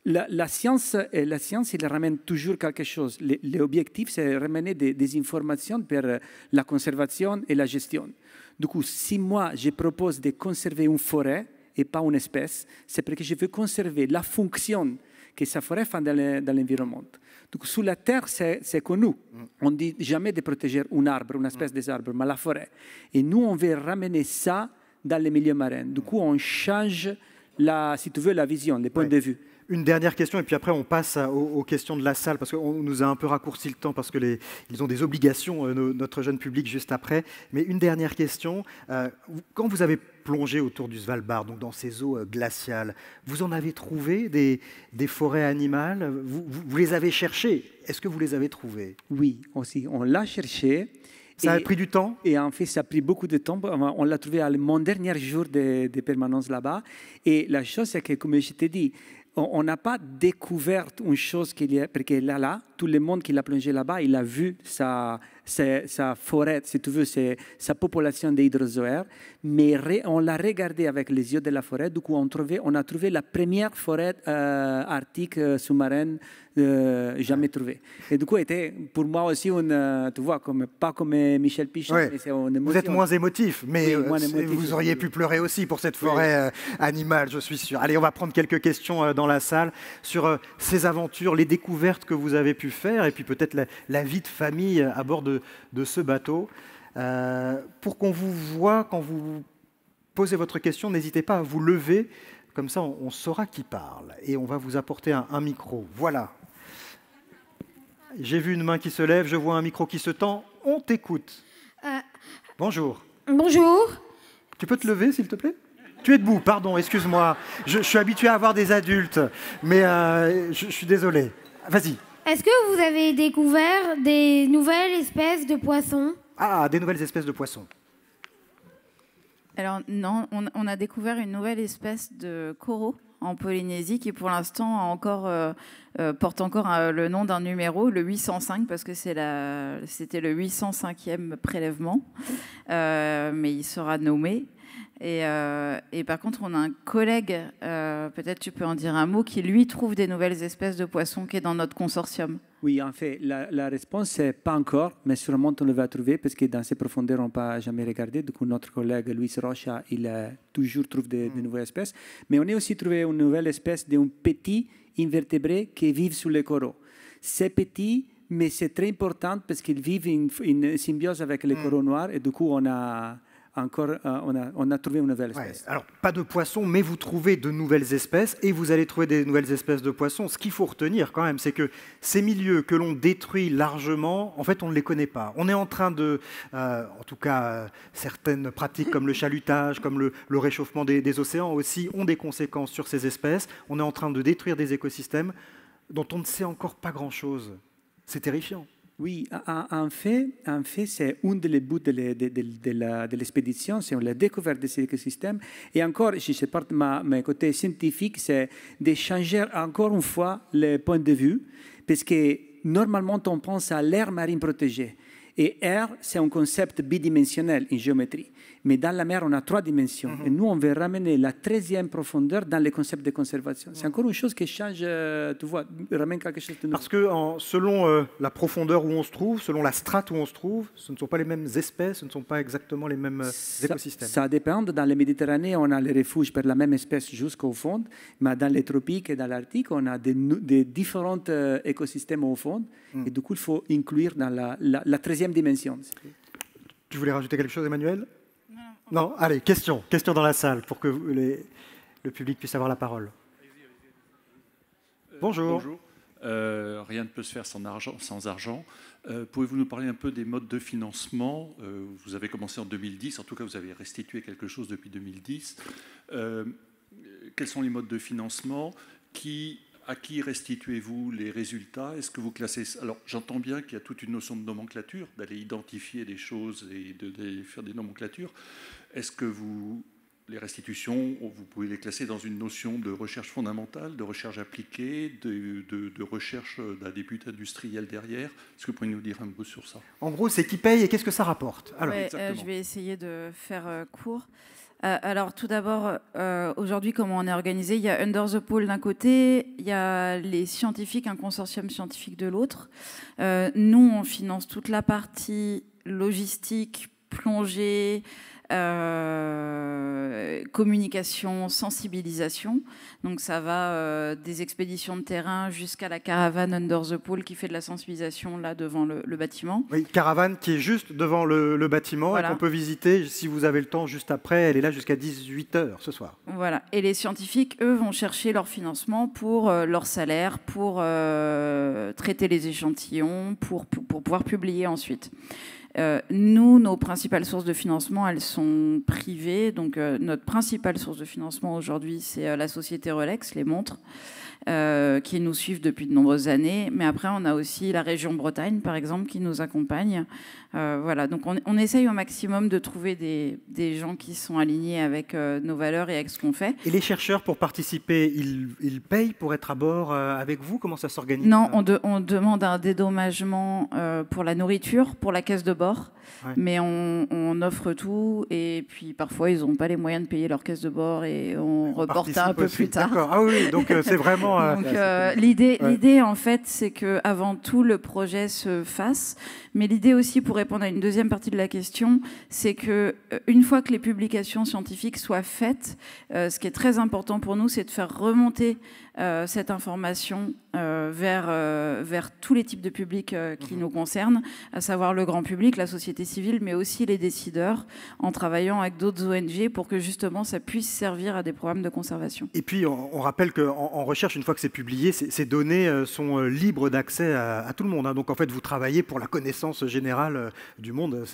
la science, il ramène toujours quelque chose. L'objectif, c'est ramener des informations pour la conservation et la gestion. Du coup, si moi, je propose de conserver une forêt et pas une espèce, c'est parce que je veux conserver la fonction que sa forêt fait dans l'environnement. Donc, sous la Terre, c'est connu. On ne dit jamais de protéger un arbre, une espèce des arbres, mais la forêt. Et nous, on veut ramener ça dans les milieux marins. Du coup, on change, si tu veux, la vision, les points de vue. Une dernière question, et puis après on passe aux questions de la salle, parce qu'on nous a un peu raccourci le temps, parce qu'ils ont des obligations, notre jeune public, juste après. Mais une dernière question, quand vous avez plongé autour du Svalbard, donc dans ces eaux glaciales, vous en avez trouvé des forêts animales, vous les avez cherchées. Est-ce que vous les avez trouvées? Oui, aussi, on l'a cherché. Ça a pris du temps? Et en fait, ça a pris beaucoup de temps. On l'a trouvé à mon dernier jour de permanence là-bas. Et la chose, c'est que, comme je t'ai dit, on n'a pas découvert une chose qu'il y a, parce que là, tout le monde qui l'a plongé là-bas, il a vu sa forêt, si tu veux, sa population d'hydrozoaires, mais on l'a regardé avec les yeux de la forêt. Du coup, on a trouvé la première forêt arctique sous-marine jamais trouvée. Et du coup, était pour moi aussi tu vois, pas comme Michel Pichon, mais c'est une émotion. Vous êtes moins émotif, mais oui, moins émotif, vous auriez pu pleurer aussi pour cette forêt animale, je suis sûr. Allez, on va prendre quelques questions dans la salle sur ces aventures, les découvertes que vous avez pu faire, et puis peut-être la vie de famille à bord de ce bateau. Pour qu'on vous voit, quand vous posez votre question, n'hésitez pas à vous lever, comme ça on saura qui parle. Et on va vous apporter un micro. Voilà. J'ai vu une main qui se lève, je vois un micro qui se tend. On t'écoute. Bonjour. Bonjour. Tu peux te lever, s'il te plaît? Tu es debout, pardon, excuse-moi. Je suis habitué à avoir des adultes, mais je suis désolé. Vas-y. Est-ce que vous avez découvert des nouvelles espèces de poissons? Ah, des nouvelles espèces de poissons. Alors non, on a découvert une nouvelle espèce de coraux en Polynésie qui pour l'instant porte encore le nom d'un numéro, le 805, parce que c'était le 805e prélèvement, mais il sera nommé. Et par contre, on a un collègue, peut-être tu peux en dire un mot, qui lui trouve des nouvelles espèces de poissons qui est dans notre consortium. Oui, en fait, la réponse, c'est pas encore, mais sûrement on le va trouver parce que dans ces profondeurs, on n'a pas jamais regardé. Du coup, notre collègue Luis Rocha, il toujours trouve de nouvelles espèces. Mais on a aussi trouvé une nouvelle espèce d'un petit invertébré qui vit sous les coraux. C'est petit, mais c'est très important parce qu'il vit une symbiose avec les coraux noirs et du coup, on a trouvé une nouvelle espèce. Ouais, alors, pas de poissons, mais vous trouvez de nouvelles espèces et vous allez trouver des nouvelles espèces de poissons. Ce qu'il faut retenir quand même, c'est que ces milieux que l'on détruit largement, en fait, on ne les connaît pas. On est en train de, en tout cas, certaines pratiques comme le chalutage, comme le réchauffement des océans aussi, ont des conséquences sur ces espèces. On est en train de détruire des écosystèmes dont on ne sait encore pas grand-chose. C'est terrifiant. Oui, en fait c'est un des buts de l'expédition, c'est la découverte de ces écosystèmes. Et encore, si je porte mon côté scientifique, c'est de changer encore une fois le point de vue, parce que normalement, on pense à l'aire marine protégée. Et air, c'est un concept bidimensionnel en géométrie. Mais dans la mer, on a 3 dimensions. Et nous, on veut ramener la 13e profondeur dans les concepts de conservation. C'est encore une chose qui change, tu vois, ramène quelque chose de nouveau. Parce que selon la profondeur où on se trouve, selon la strate où on se trouve, ce ne sont pas les mêmes espèces, ce ne sont pas exactement les mêmes écosystèmes. Ça dépend. Dans la Méditerranée, on a les refuges pour la même espèce jusqu'au fond. Mais dans les tropiques et dans l'Arctique, on a des différents écosystèmes au fond. Et du coup, il faut inclure dans la 13e dimension. Tu voulais rajouter quelque chose, Emmanuel ? Non, allez, question dans la salle pour que le public puisse avoir la parole. Bonjour. Bonjour. Rien ne peut se faire sans argent. Pouvez-vous nous parler un peu des modes de financement ? Vous avez commencé en 2010, en tout cas vous avez restitué quelque chose depuis 2010. Quels sont les modes de financement ? À qui restituez-vous les résultats ? Est-ce que vous classez... Alors, j'entends bien qu'il y a toute une notion de nomenclature, d'aller identifier des choses et de faire des nomenclatures. Est-ce que les restitutions, vous pouvez les classer dans une notion de recherche fondamentale, de recherche appliquée, de recherche d'un début industriel derrière ? Est-ce que vous pourriez nous dire un mot sur ça ? En gros, c'est qui paye et qu'est-ce que ça rapporte ? Alors, je vais essayer de faire court. Alors tout d'abord, aujourd'hui, comment on est organisé ? Il y a Under the Pole d'un côté, il y a les scientifiques, un consortium scientifique de l'autre. Nous, on finance toute la partie logistique, plongée, communication, sensibilisation. Donc ça va des expéditions de terrain jusqu'à la caravane Under the Pole qui fait de la sensibilisation là devant le bâtiment. Oui, caravane qui est juste devant le bâtiment, voilà. Et qu'on peut visiter si vous avez le temps juste après. Elle est là jusqu'à 18h ce soir. Voilà. Et les scientifiques, eux, vont chercher leur financement pour leur salaire, pour traiter les échantillons, pour pouvoir publier ensuite. Nous, nos principales sources de financement, elles sont privées. Donc, notre principale source de financement aujourd'hui, c'est la société Rolex, les montres, qui nous suivent depuis de nombreuses années. Mais après, on a aussi la région Bretagne, par exemple, qui nous accompagne. Voilà. Donc, on essaye au maximum de trouver des gens qui sont alignés avec nos valeurs et avec ce qu'on fait. Et les chercheurs, pour participer, ils payent pour être à bord avec vous ? Comment ça s'organise ? Non, on demande un dédommagement pour la nourriture, pour la caisse de bord. Ouais. Mais on offre tout et puis parfois ils n'ont pas les moyens de payer leur caisse de bord et on reporte un peu plus tard. D'accord. Ah oui, donc c'est vraiment... donc l'idée en fait c'est qu'avant tout le projet se fasse, mais l'idée aussi pour répondre à une deuxième partie de la question, c'est qu'une fois que les publications scientifiques soient faites, ce qui est très important pour nous, c'est de faire remonter cette information vers tous les types de publics qui nous concernent, à savoir le grand public, la société civile, mais aussi les décideurs, en travaillant avec d'autres ONG pour que justement ça puisse servir à des programmes de conservation. Et puis on rappelle qu'en recherche, une fois que c'est publié, ces données sont libres d'accès à tout le monde. Hein. Donc en fait, vous travaillez pour la connaissance générale du monde.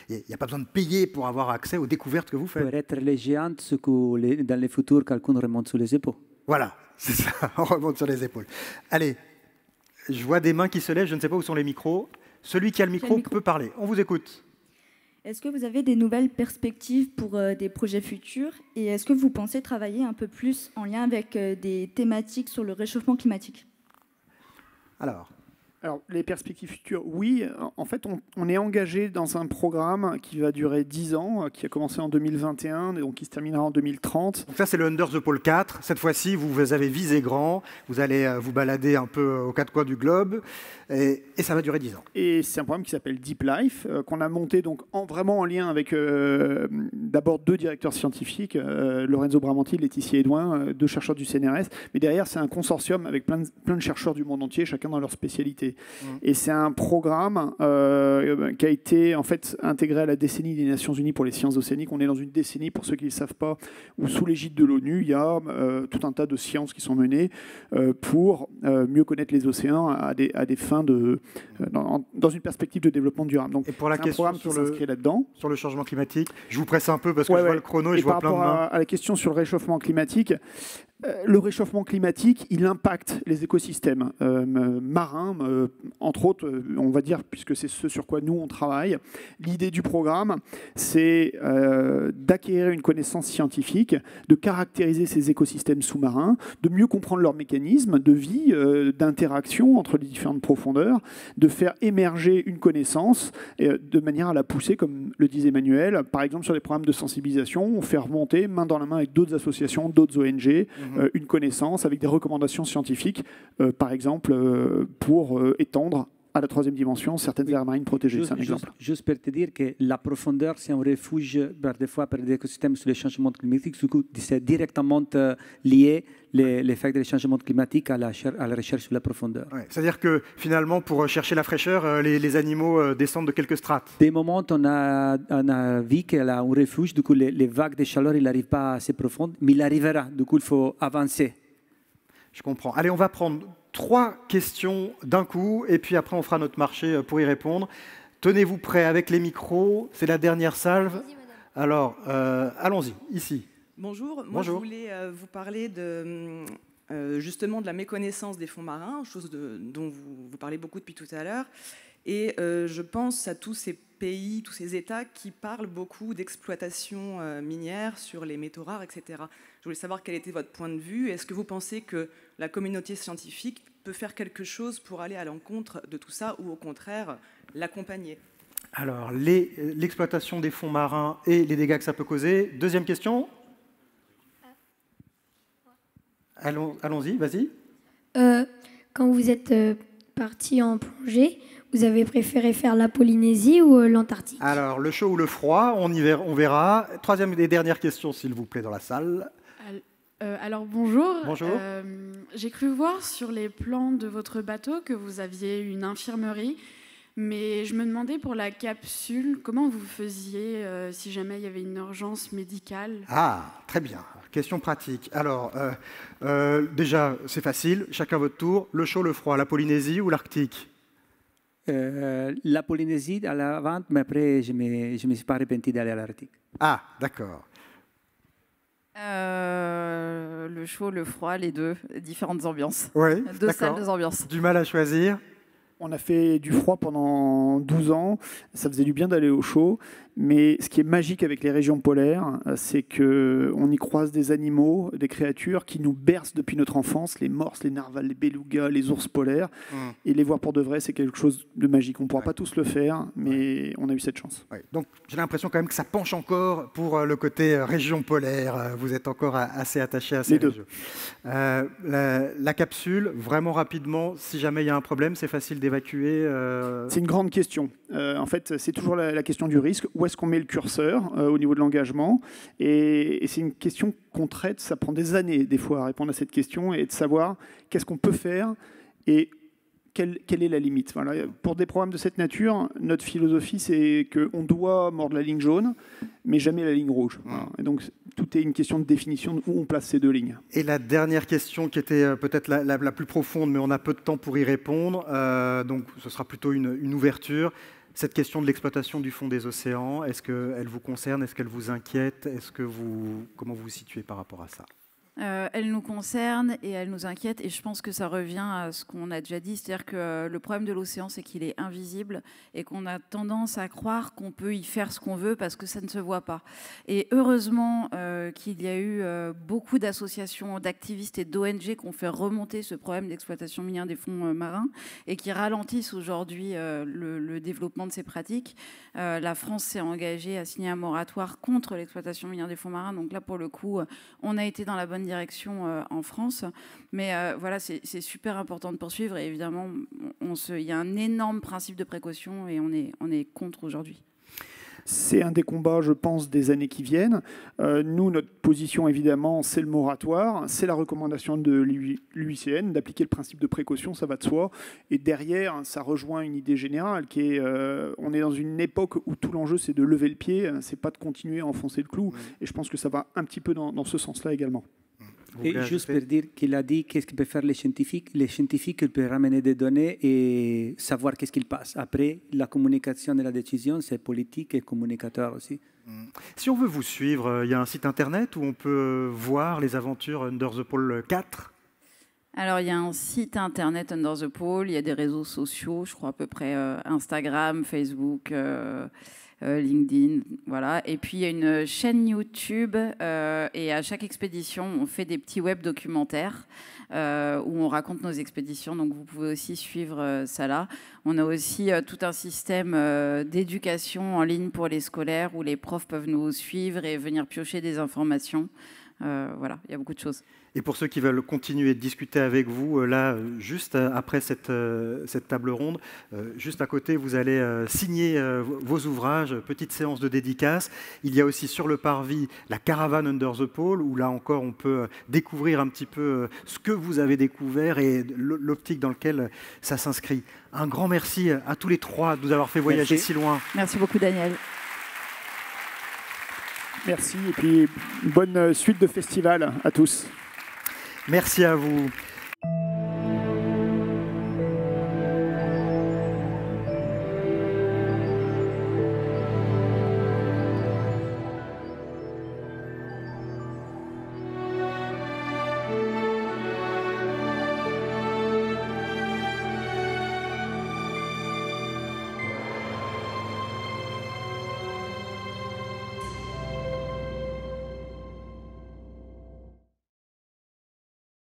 Il n'y a pas besoin de payer pour avoir accès aux découvertes que vous faites. Pour être les géantes, ce que dans le futur, quelqu'un remonte sur les épaules. Voilà. C'est ça, on remonte sur les épaules. Allez, je vois des mains qui se lèvent, je ne sais pas où sont les micros. Celui qui a le micro peut parler. On vous écoute. Est-ce que vous avez des nouvelles perspectives pour des projets futurs? Et est-ce que vous pensez travailler un peu plus en lien avec des thématiques sur le réchauffement climatique? Alors, les perspectives futures, oui. En fait, on est engagé dans un programme qui va durer 10 ans, qui a commencé en 2021 et donc qui se terminera en 2030. Donc ça, c'est le Under the Pole 4. Cette fois-ci, vous avez visé grand. Vous allez vous balader un peu aux quatre coins du globe. Et ça va durer 10 ans. Et c'est un programme qui s'appelle Deep Life, qu'on a monté donc vraiment en lien avec d'abord 2 directeurs scientifiques, Lorenzo Bramanti, Laetitia Edouin, 2 chercheurs du CNRS. Mais derrière, c'est un consortium avec plein de chercheurs du monde entier, chacun dans leur spécialité. Et c'est un programme qui a été en fait intégré à la décennie des Nations Unies pour les sciences océaniques. On est dans une décennie, pour ceux qui ne le savent pas, où sous l'égide de l'ONU, il y a tout un tas de sciences qui sont menées pour mieux connaître les océans à des fins dans une perspective de développement durable. Donc, et pour la question sur le changement climatique, je vous presse un peu parce que je vois le chrono et je vois plein de mains. Par rapport à la question sur le réchauffement climatique, le réchauffement climatique, il impacte les écosystèmes marins, entre autres, on va dire, puisque c'est ce sur quoi nous on travaille. L'idée du programme, c'est d'acquérir une connaissance scientifique, de caractériser ces écosystèmes sous-marins, de mieux comprendre leurs mécanismes de vie, d'interaction entre les différentes profondeurs, de faire émerger une connaissance de manière à la pousser, comme le disait Emmanuel, par exemple sur des programmes de sensibilisation, on fait remonter main dans la main avec d'autres associations, d'autres ONG, une connaissance avec des recommandations scientifiques, par exemple, pour étendre à la 3e dimension certaines aires marines protégées. C'est un exemple. Juste pour te dire que la profondeur, c'est un refuge, des fois, pour des écosystèmes sur les changements climatiques. C'est directement lié l'effet des changements climatiques à la recherche sur la profondeur. Ouais, c'est-à-dire que finalement, pour chercher la fraîcheur, les animaux descendent de quelques strates. Des moments, on a vu qu'elle a un refuge, du coup, les vagues de chaleur, il n'arrive pas assez profondes, mais il arrivera. Du coup, il faut avancer. Je comprends. Allez, on va prendre 3 questions d'un coup, et puis après, on fera notre marché pour y répondre. Tenez-vous prêts avec les micros. C'est la dernière salve. Alors, allons-y, ici. Bonjour. Moi, je voulais vous parler justement de la méconnaissance des fonds marins, chose dont vous parlez beaucoup depuis tout à l'heure. Et je pense à tous ces pays, tous ces États qui parlent beaucoup d'exploitation minière sur les métaux rares, etc. Je voulais savoir quel était votre point de vue. Est-ce que vous pensez que la communauté scientifique peut faire quelque chose pour aller à l'encontre de tout ça ou au contraire l'accompagner? Alors, l'exploitation des fonds marins et les dégâts que ça peut causer. Deuxième question. Allons-y, vas-y. Quand vous êtes parti en plongée, vous avez préféré faire la Polynésie ou l'Antarctique? Alors, le chaud ou le froid, on verra. Troisième et dernière question, s'il vous plaît, dans la salle. Alors bonjour. Bonjour. J'ai cru voir sur les plans de votre bateau que vous aviez une infirmerie, mais je me demandais pour la capsule, comment vous faisiez si jamais il y avait une urgence médicale? Ah, très bien. Question pratique. Alors, déjà, c'est facile, chacun votre tour. Le chaud, le froid, la Polynésie ou l'Arctique? La Polynésie à la vente, mais après, je ne me suis pas arrepenti d'aller à l'Arctique. Ah, d'accord. Le chaud, le froid, les deux, différentes ambiances. Oui, deux salles, deux ambiances. Du mal à choisir. On a fait du froid pendant 12 ans, ça faisait du bien d'aller au chaud, mais ce qui est magique avec les régions polaires, c'est qu'on y croise des animaux, des créatures qui nous bercent depuis notre enfance, les morses, les narvals, les belugas, les ours polaires, et les voir pour de vrai, c'est quelque chose de magique. On ne pourra pas tous le faire, mais on a eu cette chance. Ouais. Donc j'ai l'impression quand même que ça penche encore pour le côté région polaire, vous êtes encore assez attaché à ces régions. La capsule, vraiment rapidement, si jamais il y a un problème, c'est facile d'évacuer. C'est une grande question. En fait, c'est toujours la question du risque. Où est-ce qu'on met le curseur au niveau de l'engagement? Et c'est une question qu'on traite. Ça prend des années, des fois, à répondre à cette question et de savoir qu'est-ce qu'on peut faire et quelle est la limite. Voilà. Pour des programmes de cette nature, notre philosophie, c'est qu'on doit mordre la ligne jaune, mais jamais la ligne rouge. Voilà. Et donc, tout est une question de définition de où on place ces deux lignes. Et la dernière question, qui était peut-être la plus profonde, mais on a peu de temps pour y répondre, donc ce sera plutôt une ouverture. Cette question de l'exploitation du fond des océans, est-ce qu'elle vous concerne? Est-ce qu'elle vous inquiète? Comment vous vous situez par rapport à ça? Elle nous concerne et elle nous inquiète, et je pense que ça revient à ce qu'on a déjà dit, c'est-à-dire que le problème de l'océan, c'est qu'il est invisible et qu'on a tendance à croire qu'on peut y faire ce qu'on veut parce que ça ne se voit pas. Et heureusement qu'il y a eu beaucoup d'associations, d'activistes et d'ONG qui ont fait remonter ce problème d'exploitation minière des fonds marins et qui ralentissent aujourd'hui le développement de ces pratiques. La France s'est engagée à signer un moratoire contre l'exploitation minière des fonds marins, donc là pour le coup on a été dans la bonne direction en France, mais voilà, c'est super important de poursuivre, et évidemment il y a un énorme principe de précaution et on est contre aujourd'hui. C'est un des combats, je pense, des années qui viennent. Nous, notre position, évidemment, c'est le moratoire, c'est la recommandation de l'UICN d'appliquer le principe de précaution, ça va de soi. Et derrière, ça rejoint une idée générale qui est, on est dans une époque où tout l'enjeu, c'est de lever le pied, c'est pas de continuer à enfoncer le clou. Et je pense que ça va un petit peu dans ce sens-là également. Et juste pour dire qu'il a dit qu'est-ce que peuvent faire les scientifiques. Les scientifiques, ils peuvent ramener des données et savoir qu'est-ce qu'il passe. Après, la communication de la décision, c'est politique et communicateur aussi. Si on veut vous suivre, il y a un site internet où on peut voir les aventures Under the Pole 4 ? Alors, il y a un site internet Under the Pole, il y a des réseaux sociaux, je crois à peu près Instagram, Facebook, LinkedIn, voilà. Et puis, il y a une chaîne YouTube et à chaque expédition, on fait des petits web documentaires où on raconte nos expéditions. Donc, vous pouvez aussi suivre ça là. On a aussi tout un système d'éducation en ligne pour les scolaires où les profs peuvent nous suivre et venir piocher des informations. Voilà, il y a beaucoup de choses. Et pour ceux qui veulent continuer de discuter avec vous, là, juste après cette table ronde, juste à côté, vous allez signer vos ouvrages, petite séance de dédicace. Il y a aussi sur le parvis la caravane Under the Pole, où là encore, on peut découvrir un petit peu ce que vous avez découvert et l'optique dans laquelle ça s'inscrit. Un grand merci à tous les trois de nous avoir fait voyager si loin. Merci beaucoup, Daniel. Merci, et puis bonne suite de festival à tous. Merci à vous.